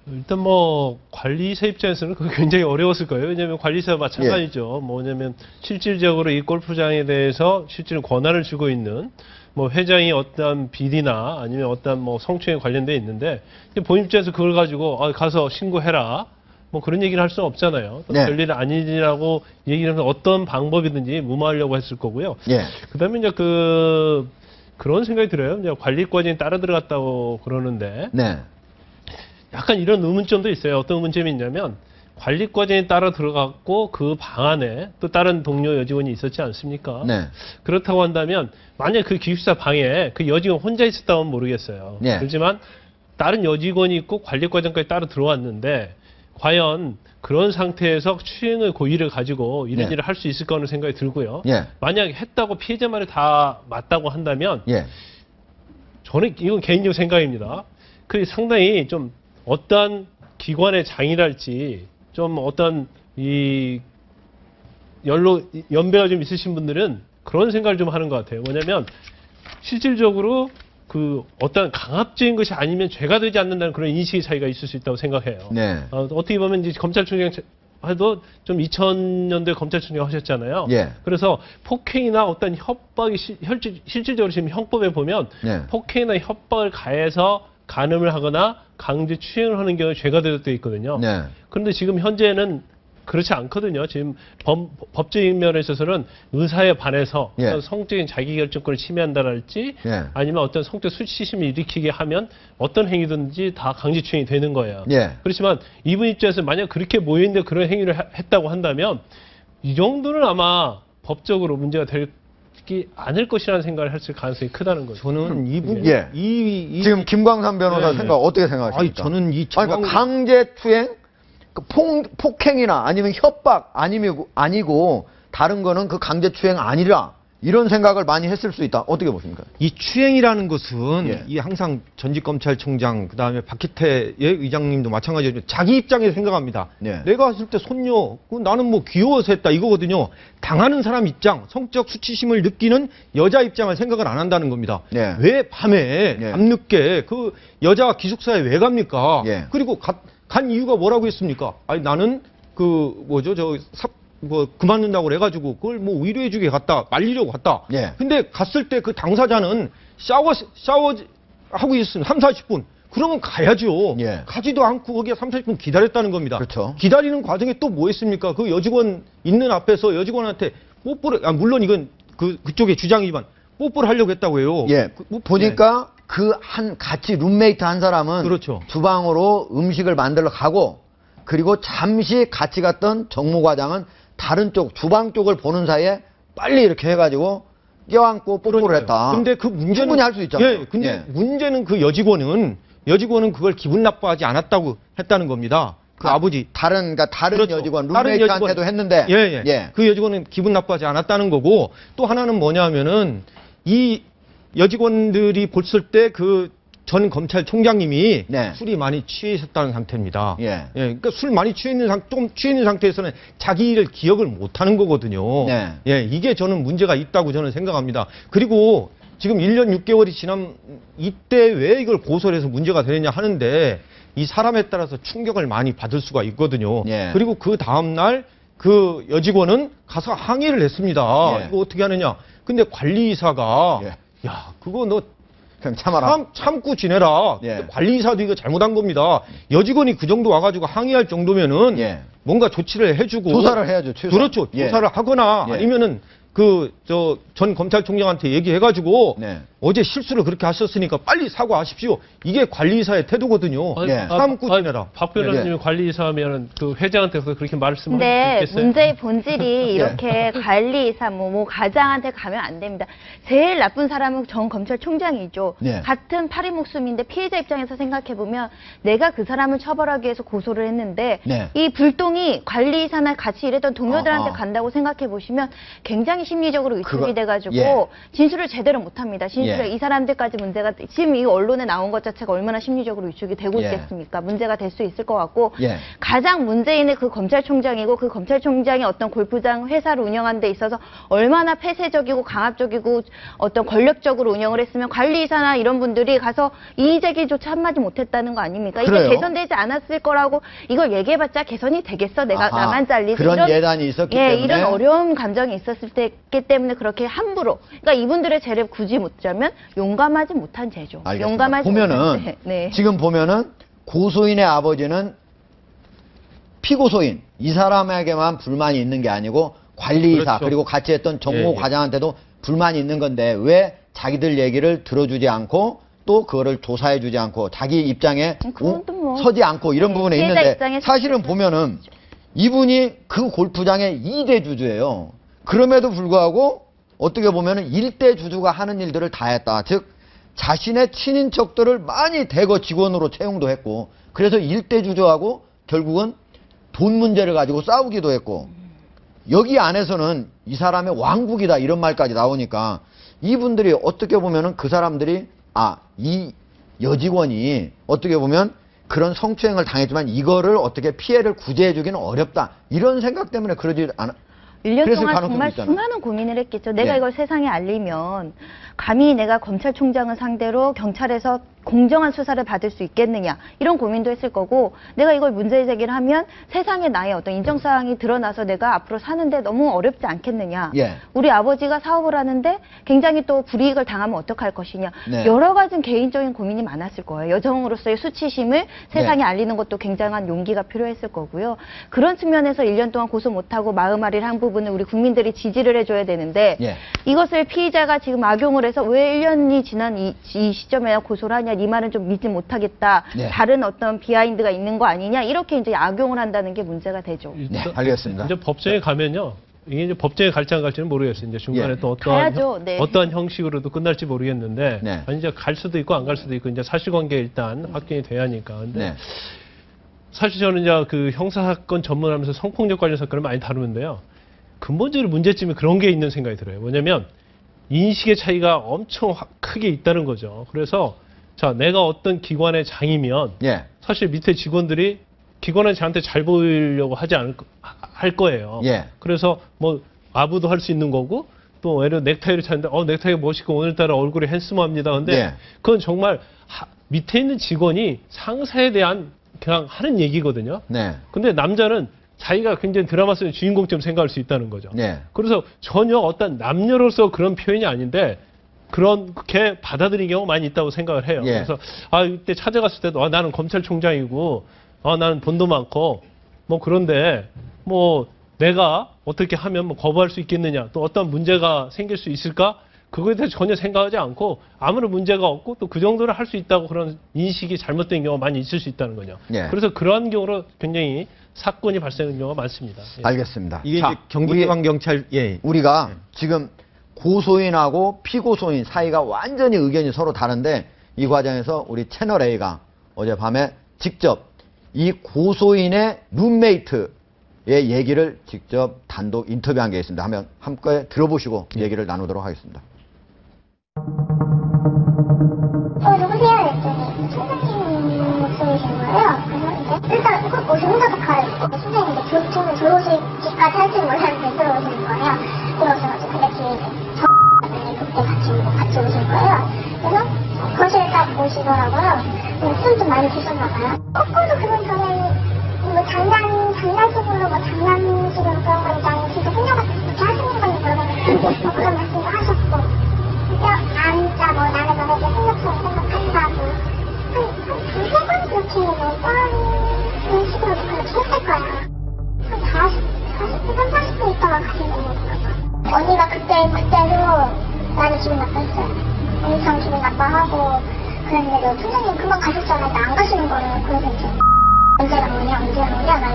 S7: 일단 뭐 관리사 입장에서는 그게 굉장히 어려웠을 거예요. 왜냐하면 관리사가 마찬가지죠. 뭐냐면 실질적으로 이 골프장에 대해서 실제로 권한을 주고 있는 뭐 회장이 어떤 비리나 아니면 어떤 뭐 성추행에 관련돼 있는데 본인 입장에서 그걸 가지고 가서 신고해라 뭐 그런 얘기를 할 수는 없잖아요. 별일 아니라고 얘기를 하면 어떤 방법이든지 무마하려고 했을 거고요. 그다음에 이제 그런 생각이 들어요. 이제 관리권이 따라 들어갔다고 그러는데 약간 이런 의문점도 있어요. 어떤 의문점이 있냐면 관리과정에 따라 들어갔고 그 방 안에 또 다른 동료 여직원이 있었지 않습니까? 그렇다고 한다면 만약 그 기숙사 방에 그 여직원 혼자 있었다면 모르겠어요. 그렇지만 다른 여직원이 있고 관리과정까지 따라 들어왔는데 과연 그런 상태에서 추행의 고의를 가지고 이런 일을 할 수 있을 거라는 생각이 들고요. 만약에 했다고 피해자 말이 다 맞다고 한다면 저는 이건 개인적 생각입니다. 그 상당히 좀 어떤 기관의 장이랄지 좀 어떤 이 연배가 좀 있으신 분들은 그런 생각을 좀 하는 것 같아요. 뭐냐면 실질적으로 그 어떤 강압적인 것이 아니면 죄가 되지 않는다는 그런 인식의 차이가 있을 수 있다고 생각해요. 어떻게 보면 이제 검찰총장 해도 좀 2000년대 검찰총장 하셨잖아요. 그래서 폭행이나 어떤 협박이 실질적으로 지금 형법에 보면 폭행이나 협박을 가해서 간음을 하거나 강제 추행을 하는 경우에 죄가 되어 있거든요. 그런데 지금 현재는 그렇지 않거든요. 지금 법적인 면에 있어서는 의사에 반해서 어떤 성적인 자기결정권을 침해한다랄지 아니면 어떤 성적 수치심을 일으키게 하면 어떤 행위든지 다 강제추행이 되는 거예요. 그렇지만 이분 입장에서 만약 그렇게 모여있는데 그런 행위를 했다고 한다면 이 정도는 아마 법적으로 문제가 되지 않을 것이라는 생각을 했을 가능성이 크다는 거죠.
S4: 저는 이 부분,
S1: 지금 김광삼 변호사 생각 어떻게 생각하십니까?
S4: 저는
S1: 그러니까 강제추행, 폭행이나 아니면 협박 아니고 다른 거는 그 강제추행 아니라 이런 생각을 많이 했을 수 있다. 어떻게 보십니까?
S4: 이 추행이라는 것은 이 항상 전직 검찰총장 그다음에 박희태 의장님도 마찬가지로 자기 입장에서 생각합니다. 내가 했을 때 손녀 나는 뭐 귀여워서 했다 이거거든요. 당하는 사람 입장, 성적 수치심을 느끼는 여자 입장을 생각을 안 한다는 겁니다. 왜 밤에 밤늦게 그 여자가 기숙사에 왜 갑니까? 그리고 간 이유가 뭐라고 했습니까? 아니 나는 그만둔다고 그래가지고 그걸 뭐 위로해주게 갔다 말리려고 갔다. 근데 갔을 때 그 당사자는 샤워하고 있으면 3-40분. 그러면 가야죠. 가지도 않고 거기에 3-40분 기다렸다는 겁니다. 기다리는 과정에 또 뭐 했습니까? 그 여직원 있는 앞에서 여직원한테 뽀뽀를, 물론 이건 그쪽의 주장이지만 뽀뽀를 하려고 했다고 해요.
S1: 보니까 같이 룸메이트 한 사람은 주방으로 음식을 만들러 가고 그리고 잠시 같이 갔던 정무과장은 다른 쪽 주방 쪽을 보는 사이에 빨리 이렇게 해가지고 껴안고 뽀뽀를 했다.
S4: 근데 그 문제는
S1: 충분히 할 수 있잖아요.
S4: 근데 문제는 그 여직원은 그걸 기분 나빠하지 않았다고 했다는 겁니다. 그 아버지
S1: 다른 여직원 룸메이트한테도 했는데
S4: 그 여직원은 기분 나빠하지 않았다는 거고 또 하나는 뭐냐면은 이 여직원들이 봤을 때 그 전 검찰총장님이 술이 많이 취해 있었다는 상태입니다. 그러니까 술 많이 좀 취해 있는 상태에서는 자기 일을 기억을 못 하는 거거든요. 이게 저는 문제가 있다고 저는 생각합니다. 그리고 지금 1년 6개월이 지난 이때 왜 이걸 고소를 해서 문제가 되느냐 하는데 이 사람에 따라서 충격을 많이 받을 수가 있거든요. 그리고 그 다음날 그 여직원은 가서 항의를 했습니다. 이거 어떻게 하느냐. 근데 관리이사가 그거 너
S1: 그냥 참아라.
S4: 참고 지내라. 관리이사도 이거 잘못한 겁니다. 여직원이 그 정도 와가지고 항의할 정도면은 뭔가 조치를 해주고
S1: 조사를 해야죠.
S4: 그렇죠. 조사를 하거나 아니면은 전 검찰총장한테 얘기해가지고 어제 실수를 그렇게 하셨으니까 빨리 사과하십시오. 이게 관리이사의 태도거든요. 참고 지내라.
S7: 박 변호사님이 관리이사면은 그 회장한테서 그렇게 말씀하셨겠어요?
S6: 네, 문제의 본질이 이렇게 관리이사 뭐 과장한테 가면 안 됩니다. 제일 나쁜 사람은 전 검찰총장이죠. 같은 파리 목숨인데 피해자 입장에서 생각해 보면 내가 그 사람을 처벌하기 위해서 고소를 했는데 이 불똥이 관리이사나 같이 일했던 동료들한테 간다고 생각해 보시면 굉장히 심리적으로 위축이 돼가지고 진술을 제대로 못합니다. 진술을 이 사람들까지 문제가 지금 이 언론에 나온 것 자체가 얼마나 심리적으로 위축이 되고 있겠습니까? 문제가 될 수 있을 것 같고 가장 문제인은 그 검찰총장이고 그 검찰총장이 어떤 골프장 회사를 운영하는 데 있어서 얼마나 폐쇄적이고 강압적이고 어떤 권력적으로 운영을 했으면 관리이사나 이런 분들이 가서 이의제기조차 한마디 못했다는 거 아닙니까? 이게 개선되지 않았을 거라고 이걸 얘기해봤자 개선이 되겠어? 나만 잘리지?
S1: 그런 예단이 있었기 때문에
S6: 이런 어려운 감정이 있었을 때기 때문에 그렇게 함부로 그러니까 이분들의 죄를 굳이 묻자면 용감하지 못한 죄죠.
S1: 알겠습니다.
S6: 용감하지
S1: 보면은 지금 보면은 고소인의 아버지는 피고소인 이 사람에게만 불만이 있는 게 아니고 관리이사 그리고 같이 했던 정무과장한테도 불만이 있는 건데 왜 자기들 얘기를 들어주지 않고 또 그거를 조사해주지 않고 자기 입장에 서지 않고 이런 부분에 있는데 사실은 보면은 이분이 그 골프장의 2대 주주예요. 그럼에도 불구하고 어떻게 보면은 1대 주주가 하는 일들을 다 했다. 즉 자신의 친인척들을 많이 대거 직원으로 채용도 했고 그래서 1대 주주하고 결국은 돈 문제를 가지고 싸우기도 했고 여기 안에서는 이 사람의 왕국이다 이런 말까지 나오니까 이분들이 어떻게 보면은 그 사람들이 이 여직원이 어떻게 보면 그런 성추행을 당했지만 이거를 어떻게 피해를 구제해주기는 어렵다 이런 생각 때문에 그러지 않아.
S6: 1년 동안 정말 수많은 고민을 했겠죠. 내가 이걸 세상에 알리면 감히 내가 검찰총장을 상대로 경찰에서 공정한 수사를 받을 수 있겠느냐 이런 고민도 했을 거고 내가 이걸 문제 제기를 하면 세상에 나의 어떤 인정사항이 드러나서 내가 앞으로 사는데 너무 어렵지 않겠느냐. 우리 아버지가 사업을 하는데 굉장히 또 불이익을 당하면 어떡할 것이냐. 여러 가지 개인적인 고민이 많았을 거예요. 여성으로서의 수치심을 세상에 알리는 것도 굉장한 용기가 필요했을 거고요. 그런 측면에서 1년 동안 고소 못하고 마음앓이를 한 부분을 우리 국민들이 지지를 해줘야 되는데 이것을 피의자가 지금 악용을 해서 왜 1년이 지난 이 시점에 고소를 하냐 이 말은 좀 믿지 못하겠다. 다른 어떤 비하인드가 있는 거 아니냐 이렇게 이제 악용을 한다는 게 문제가 되죠.
S1: 네, 알겠습니다.
S7: 이제 법정에 가면요. 이게 이제 법정에 갈지 안 갈지는 모르겠어요. 이제 중간에 또 어떠한 형식으로도 끝날지 모르겠는데 아니 이제 갈 수도 있고 안 갈 수도 있고 이제 사실관계 일단 확인이 돼야 하니까. 근데 사실 저는 이제 그 형사사건 전문하면서 성폭력 관련 사건을 많이 다루는데요. 근본적으로 문제점이 그런 게 있는 생각이 들어요. 뭐냐면 인식의 차이가 엄청 크게 있다는 거죠. 그래서 자, 내가 어떤 기관의 장이면 사실 밑에 직원들이 기관의 장한테 잘 보이려고 할 거예요. 그래서 뭐 아부도 할 수 있는 거고 또 예를 들어 넥타이를 찾는데 넥타이가 멋있고 오늘따라 얼굴이 핸섬합니다. 근데 그건 정말 밑에 있는 직원이 상사에 대한 그냥 하는 얘기거든요. 근데 남자는 자기가 굉장히 드라마 속의 주인공처럼 생각할 수 있다는 거죠. 그래서 전혀 어떤 남녀로서 그런 표현이 아닌데 그렇게 받아들이는 경우가 많이 있다고 생각을 해요. 그래서 이때 찾아갔을 때도 나는 검찰총장이고 나는 돈도 많고 뭐 그런데 뭐 내가 어떻게 하면 뭐 거부할 수 있겠느냐 또 어떤 문제가 생길 수 있을까 그거에 대해서 전혀 생각하지 않고 아무런 문제가 없고 또 그 정도를 할 수 있다고 그런 인식이 잘못된 경우가 많이 있을 수 있다는 거죠. 그래서 그러한 경우로 굉장히 사건이 발생하는 경우가 많습니다.
S1: 알겠습니다.
S4: 이게 이제 경기지방경찰
S1: 우리가 지금 고소인하고 피고소인 사이가 완전히 의견이 서로 다른데 이 과정에서 우리 채널A가 어젯밤에 직접 이 고소인의 룸메이트의 얘기를 직접 단독 인터뷰한 게 있습니다. 한번 함께 들어보시고 얘기를 나누도록 하겠습니다.
S8: 누구세요? 했더니 선생님 목소리신 거예요. 그래서 일단 옷을 혼자서 갈아입고 선생님이 교통을 들어오실지까지 할 줄 몰랐는데 들어오시는 거예요. 들어오셔가지고 이렇게 그때 같이 오신 거예요. 그래서 거실에 딱 오시더라고요. 술 좀 많이 드셨나 봐요. 거꾸로 그분 전에 뭐 장난식으로 장난식으로 그런 건지 아니면 진짜 생각같이 그렇게 하시는 건지 모르겠는데 그런 말씀도 하셨고 진짜 뭐 나는 너네들 생각처럼 생각한다고 한 두세 번 그렇게 매번 식으로 그렇게 했을 거야. 한 40분, 40분 있다가 가시는 거예요. 언니가 그때도 나는 기분 나빴어요. 엄청 기분 나빠하고 그랬는데 총장님 금방 가셨잖아요. 나 안 가시는 거예요. 그래서 이제 언제가 뭐냐 막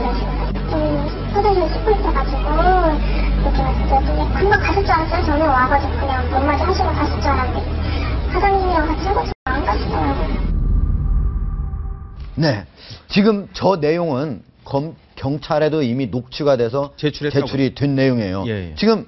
S8: 이런 식으로 소대에서 씻고 있어가지고 이렇게 왔어요. 금방 가실 줄 알았어요. 저는 와가지고 그냥 몇 마디 하시고 가실 줄 알았는데 사장님이랑 같이 하고 안 가시더라고요.
S1: 네, 지금 저 내용은 경찰에도 이미 녹취가 돼서 제출이 된 내용이에요. 지금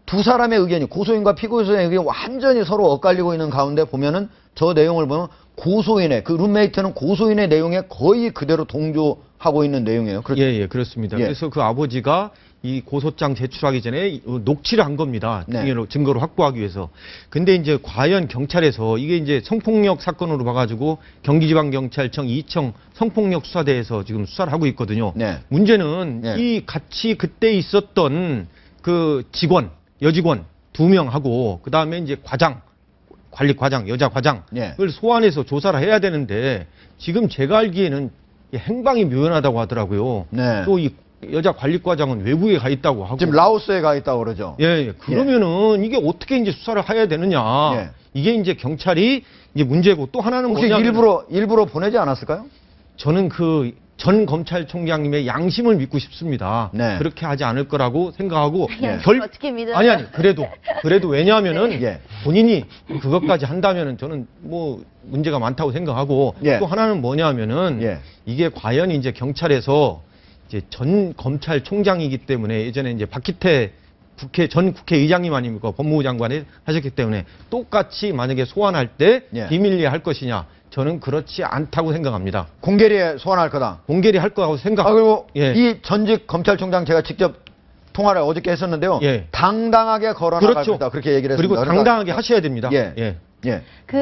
S1: 두 사람의 의견이 고소인과 피고소인의 의견이 완전히 서로 엇갈리고 있는 가운데 보면은 저 내용을 보면 고소인의 그 룸메이트는 고소인의 내용에 거의 그대로 동조하고 있는 내용이에요.
S4: 그렇죠? 그렇습니다. 그래서 그 아버지가 이 고소장 제출하기 전에 녹취를 한 겁니다. 증거를 확보하기 위해서. 근데 이제 과연 경찰에서 이게 이제 성폭력 사건으로 봐가지고 경기지방경찰청 2청 성폭력 수사대에서 지금 수사를 하고 있거든요. 문제는 이 같이 그때 있었던 그 여직원 2명하고 그 다음에 이제 관리과장, 여자 과장을 소환해서 조사를 해야 되는데 지금 제가 알기에는 행방이 묘연하다고 하더라고요. 또 이 여자 관리과장은 외국에 가 있다고 하고
S1: 지금 라오스에 가 있다고 그러죠.
S4: 그러면은 이게 어떻게 이제 수사를 해야 되느냐. 이게 이제 경찰이 이제 문제고 또 하나는
S1: 혹시
S4: 뭐냐면
S1: 일부러 보내지 않았을까요?
S4: 저는 그 전 검찰총장님의 양심을 믿고 싶습니다. 그렇게 하지 않을 거라고 생각하고
S6: 어떻게 믿어요?
S4: 아니 그래도 왜냐하면은 본인이 그것까지 한다면은 저는 뭐 문제가 많다고 생각하고 또 하나는 뭐냐면은 이게 과연 이제 경찰에서 이제 전 검찰총장이기 때문에 예전에 이제 박기태 전 국회의장님 아닙니까? 법무부 장관이 하셨기 때문에 똑같이 만약에 소환할 때
S1: 예.
S4: 비밀리에 할 것이냐? 저는 그렇지 않다고 생각합니다.
S1: 공개리에 소환할 거다.
S4: 공개리 할 거라고 생각.
S1: 그리고
S4: 예.
S1: 이 전직 검찰총장 제가 직접 통화를 어저께 했었는데요.
S4: 예.
S1: 당당하게 걸어나갈
S4: 그렇죠.
S1: 거다. 그렇게 얘기를 했습니다.
S4: 그리고 당당하게 하셔야 됩니다.
S1: 예.
S4: 예.
S1: 예.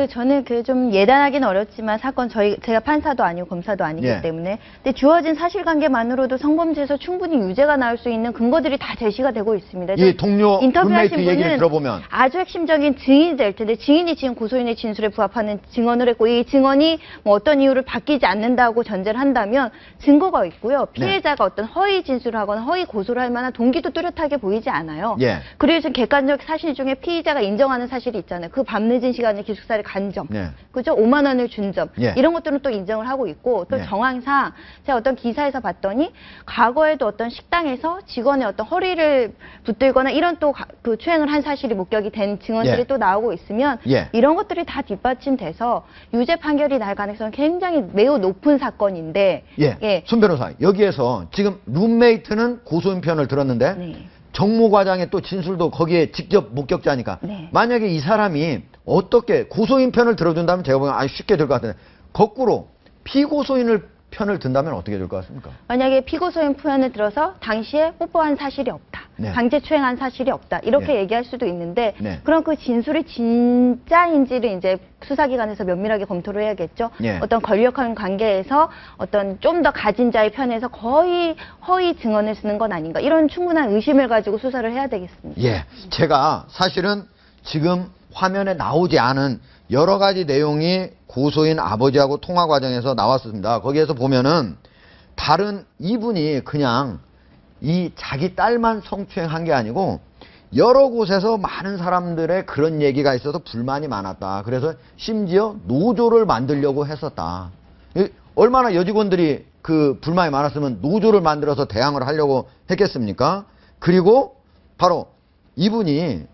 S6: 저는 좀 예단하기는 어렵지만 사건 제가 판사도 아니고 검사도 아니기
S1: 예.
S6: 때문에 근데 주어진 사실관계만으로도 성범죄에서 충분히 유죄가 나올 수 있는 근거들이 다 제시가 되고 있습니다.
S1: 이 동료
S6: 인터뷰하신
S1: 룸메이트 얘기를
S6: 분은
S1: 들어보면
S6: 아주 핵심적인 증인이 될 텐데 증인이 지금 고소인의 진술에 부합하는 증언을 했고 이 증언이 뭐 어떤 이유를 바뀌지 않는다고 전제를 한다면 증거가 있고요. 피해자가 어떤 허위 진술을 하거나 허위 고소를 할 만한 동기도 뚜렷하게 보이지 않아요.
S1: 예.
S6: 그리고 지금 객관적 사실 중에 피의자가 인정하는 사실이 있잖아요. 그 밤늦은 시간에 기숙사를 간 점,
S1: 네.
S6: 그죠? 5만 원을 준 점,
S1: 예.
S6: 이런 것들은 또 인정을 하고 있고 또
S1: 네.
S6: 정황상 제가 어떤 기사에서 봤더니 과거에도 어떤 식당에서 직원의 어떤 허리를 붙들거나 이런 또 그 추행을 한 사실이 목격이 된 증언들이
S1: 예.
S6: 또 나오고 있으면
S1: 예.
S6: 이런 것들이 다 뒷받침돼서 유죄 판결이 날 가능성은 굉장히 매우 높은 사건인데
S1: 예. 손 변호사 여기에서 지금 룸메이트는 고소인 편을 들었는데
S6: 네.
S1: 정무과장의 또 진술도 거기에 직접 목격자니까
S6: 네.
S1: 만약에 이 사람이 어떻게 고소인 편을 들어준다면 제가 보기엔 아주 쉽게 될 것 같은데 거꾸로 피고소인을 편을 든다면 어떻게 될 것 같습니까?
S6: 만약에 피고소인 표현을 들어서 당시에 뽀뽀한 사실이 없다.
S1: 네.
S6: 강제 추행한 사실이 없다. 이렇게
S1: 네.
S6: 얘기할 수도 있는데
S1: 네.
S6: 그럼 그 진술이 진짜인지를 이제 수사기관에서 면밀하게 검토를 해야겠죠.
S1: 네.
S6: 어떤 권력한 관계에서 어떤 좀 더 가진 자의 편에서 거의 허위 증언을 쓰는 건 아닌가. 이런 충분한 의심을 가지고 수사를 해야 되겠습니다.
S1: 예. 제가 사실은 지금 화면에 나오지 않은 여러 가지 내용이 고소인 아버지하고 통화 과정에서 나왔습니다. 거기에서 보면은 다른 이분이 그냥 이 자기 딸만 성추행한 게 아니고 여러 곳에서 많은 사람들의 그런 얘기가 있어서 불만이 많았다. 그래서 심지어 노조를 만들려고 했었다. 얼마나 여직원들이 그 불만이 많았으면 노조를 만들어서 대항을 하려고 했겠습니까? 그리고 바로 이분이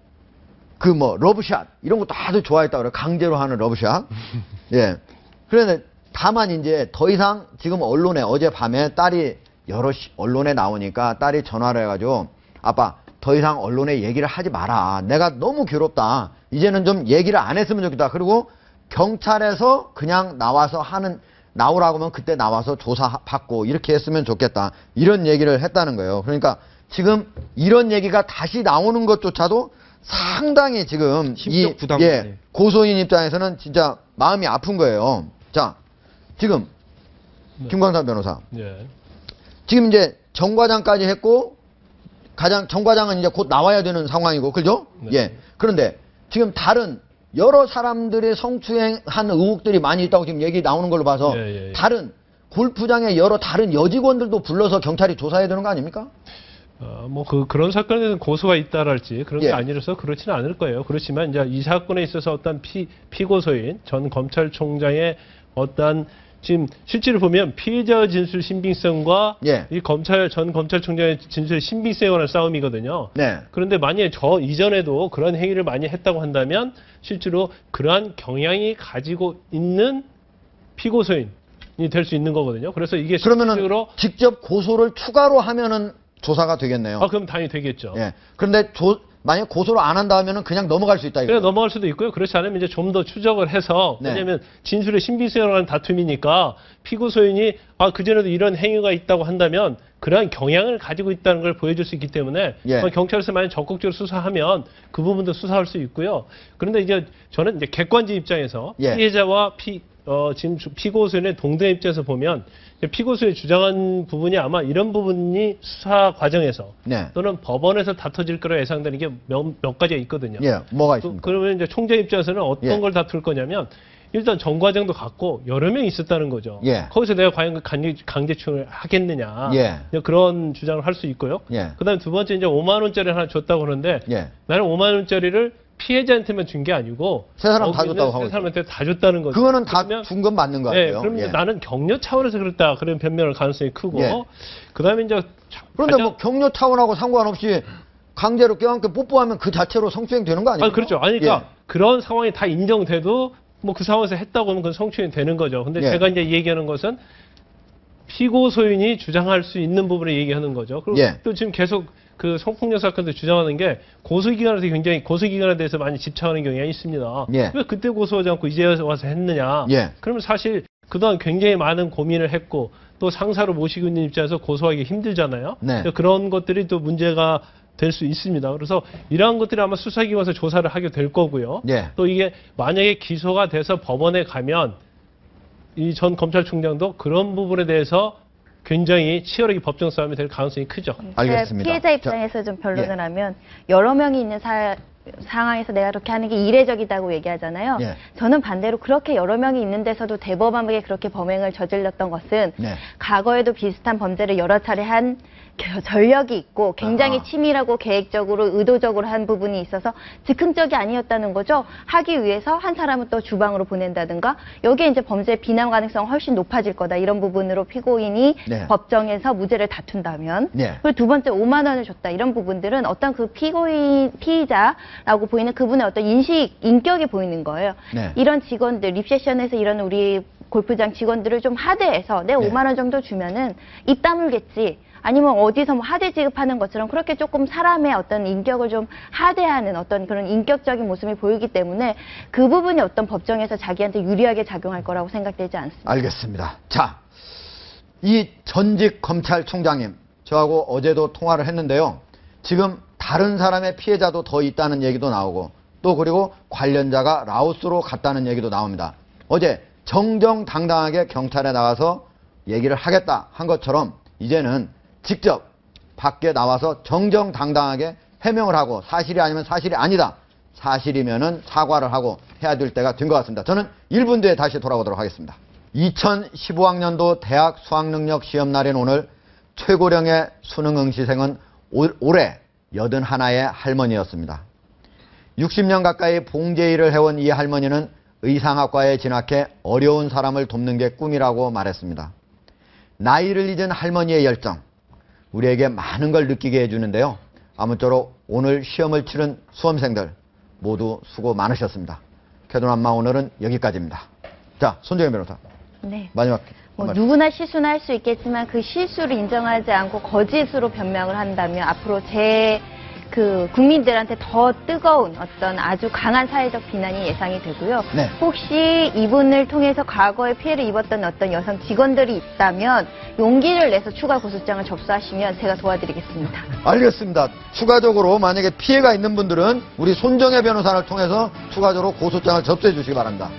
S1: 그 뭐 러브샷 이런 것도 아주 좋아했다 그래요. 강제로 하는 러브샷. 예. 그런데 다만 이제 더 이상 지금 언론에 어젯밤에 딸이 여러 언론에 나오니까 딸이 전화를 해가지고 아빠 더 이상 언론에 얘기를 하지 마라. 내가 너무 괴롭다. 이제는 좀 얘기를 안 했으면 좋겠다. 그리고 경찰에서 그냥 나오라고 하면 그때 나와서 조사받고 이렇게 했으면 좋겠다. 이런 얘기를 했다는 거예요. 그러니까 지금 이런 얘기가 다시 나오는 것조차도 상당히 지금
S4: 심적 부담.
S1: 예, 고소인 입장에서는 진짜 마음이 아픈 거예요. 자, 지금 김광산 변호사.
S7: 예.
S1: 지금 이제 정 과장까지 했고 정 과장은 이제 곧 나와야 되는 상황이고, 그죠?
S7: 네.
S1: 예. 그런데 지금 다른 여러 사람들의 성추행한 의혹들이 많이 있다고 지금 얘기 나오는 걸로 봐서 다른 골프장의 여러 다른 여직원들도 불러서 경찰이 조사해야 되는 거 아닙니까?
S7: 그런 사건에는 고소가 있다랄지 그런 게
S1: 예.
S7: 아니라서 그렇지는 않을 거예요. 그렇지만 이제 이 사건에 있어서 어떤 피고소인 전 검찰총장의 어떤 지금 실제로 보면 피해자 진술 신빙성과
S1: 예.
S7: 이 전 검찰총장의 진술 신빙성에 관한 싸움이거든요.
S1: 네.
S7: 그런데 만약에 이전에도 그런 행위를 많이 했다고 한다면 실제로 그러한 경향이 가지고 있는 피고소인이 될 수 있는 거거든요. 그래서 이게
S1: 그러면은
S7: 실질적으로
S1: 직접 고소를 추가로 하면은 조사가 되겠네요.
S7: 그럼 당연히 되겠죠.
S1: 예. 그런데 만약 고소를 안 한다 하면은 그냥 넘어갈 수 있다.
S7: 그래 넘어갈 수도 있고요. 그렇지 않으면 이제 좀 더 추적을 해서
S1: 네.
S7: 왜냐하면 진술의 신빙성이라는 다툼이니까 피고소인이 그전에도 이런 행위가 있다고 한다면 그러한 경향을 가지고 있다는 걸 보여줄 수 있기 때문에
S1: 예.
S7: 경찰에서 만약 적극적으로 수사하면 그 부분도 수사할 수 있고요. 그런데 이제 저는 이제 객관지 입장에서
S1: 예.
S7: 피해자와 지금 피고소인의 동대 입장에서 보면 피고소인이 주장한 부분이 아마 이런 부분이 수사 과정에서
S1: 네.
S7: 또는 법원에서 다퉈질 거라 예상되는 게 몇 가지가 있거든요.
S1: 예. 뭐가 있습니까?
S7: 그러면 이제 총장 입장에서는 어떤
S1: 예.
S7: 걸 다툴 거냐면 일단 정 과장도 갖고 여러 명이 있었다는 거죠.
S1: 예.
S7: 거기서 내가 과연 강제추행을 하겠느냐.
S1: 예.
S7: 그런 주장을 할 수 있고요.
S1: 예.
S7: 그다음에 두 번째 이제 5만 원짜리 하나 줬다고 그러는데
S1: 예.
S7: 나는 5만 원짜리를 피해자한테만 준 게 아니고
S1: 세 사람 다 줬다고 하고
S7: 세 사람한테 다 줬다는 거죠.
S1: 그거는 다
S7: 그러면
S1: 준 건 맞는 것
S7: 네,
S1: 같아요.
S7: 그럼 이제
S1: 예.
S7: 나는 격려 차원에서 그랬다. 그런 변명을 가능성이 크고
S1: 예.
S7: 그다음에 이제
S1: 그런데 뭐 격려 차원하고 상관없이 강제로 껴안고 뽀뽀하면 그 자체로 성추행 되는 거 아닙니까?
S7: 그렇죠. 그러니까 그런 상황이 다 인정돼도 뭐 그 상황에서 했다고 하면 그건 성추행이 되는 거죠. 근데
S1: 예.
S7: 제가 이제 얘기하는 것은 피고 소인이 주장할 수 있는 부분을 얘기하는 거죠. 그리고
S1: 예.
S7: 또 지금 계속 그 성폭력 사건도 주장하는 게 고소기간에 굉장히 고소기간에 대해서 많이 집착하는 경향이 있습니다.
S1: 예.
S7: 왜 그때 고소하지 않고 이제 와서 했느냐?
S1: 예.
S7: 그러면 사실 그동안 굉장히 많은 고민을 했고 또 상사로 모시고 있는 입장에서 고소하기 힘들잖아요.
S1: 네.
S7: 그런 것들이 또 문제가 될 수 있습니다. 그래서 이러한 것들이 아마 수사기관에서 조사를 하게 될 거고요.
S1: 예.
S7: 또 이게 만약에 기소가 돼서 법원에 가면 이 전 검찰총장도 그런 부분에 대해서 굉장히 치열하게 법정 싸움이 될 가능성이 크죠.
S1: 알겠습니다.
S6: 피해자 입장에서 좀 변론을
S1: 예.
S6: 하면 여러 명이 있는 상황에서 내가 그렇게 하는 게 이례적이다고 얘기하잖아요.
S1: 예.
S6: 저는 반대로 그렇게 여러 명이 있는 데서도 대범하게 그렇게 범행을 저질렀던 것은
S1: 네.
S6: 과거에도 비슷한 범죄를 여러 차례 한 전력이 있고 굉장히
S1: 아하.
S6: 치밀하고 계획적으로 의도적으로 한 부분이 있어서 즉흥적이 아니었다는 거죠. 하기 위해서 한 사람은 또 주방으로 보낸다든가 여기에 이제 범죄 비난 가능성이 훨씬 높아질 거다. 이런 부분으로 피고인이
S1: 네.
S6: 법정에서 무죄를 다툰다면
S1: 네.
S6: 그리고 두 번째 5만 원을 줬다. 이런 부분들은 어떤 그 피의자라고 보이는 그분의 어떤 인격이 보이는 거예요.
S1: 네.
S6: 이런 직원들, 립세션에서 이런 우리 골프장 직원들을 좀 하대해서 내
S1: 네.
S6: 5만 원 정도 주면은 입 다물겠지. 아니면 어디서 뭐 하대 지급하는 것처럼 그렇게 조금 사람의 어떤 인격을 좀 하대하는 어떤 그런 인격적인 모습이 보이기 때문에 그 부분이 어떤 법정에서 자기한테 유리하게 작용할 거라고 생각되지 않습니다.
S1: 알겠습니다. 자, 이 전직 검찰총장님, 저하고 어제도 통화를 했는데요. 지금 다른 사람의 피해자도 더 있다는 얘기도 나오고 또 그리고 관련자가 라오스로 갔다는 얘기도 나옵니다. 어제 정정당당하게 경찰에 나가서 얘기를 하겠다 한 것처럼 이제는 직접 밖에 나와서 정정당당하게 해명을 하고 사실이 아니면 사실이 아니다. 사실이면은 사과를 하고 해야 될 때가 된 것 같습니다. 저는 1분 뒤에 다시 돌아오도록 하겠습니다. 2015학년도 대학 수학능력 시험날인 오늘 최고령의 수능 응시생은 올해 81의 할머니였습니다. 60년 가까이 봉제 일을 해온 이 할머니는 의상학과에 진학해 어려운 사람을 돕는 게 꿈이라고 말했습니다. 나이를 잊은 할머니의 열정, 우리에게 많은 걸 느끼게 해주는데요. 아무쪼록 오늘 시험을 치른 수험생들 모두 수고 많으셨습니다. 캐도남마 오늘은 여기까지입니다. 자, 손정혜 변호사.
S6: 네.
S1: 마지막.
S6: 누구나 실수는 할 수 있겠지만 그 실수를 인정하지 않고 거짓으로 변명을 한다면 앞으로 국민들한테 더 뜨거운 어떤 아주 강한 사회적 비난이 예상이 되고요.
S1: 네.
S6: 혹시 이분을 통해서 과거에 피해를 입었던 어떤 여성 직원들이 있다면 용기를 내서 추가 고소장을 접수하시면 제가 도와드리겠습니다.
S1: 알겠습니다. 추가적으로 만약에 피해가 있는 분들은 우리 손정혜 변호사를 통해서 추가적으로 고소장을 접수해 주시기 바랍니다.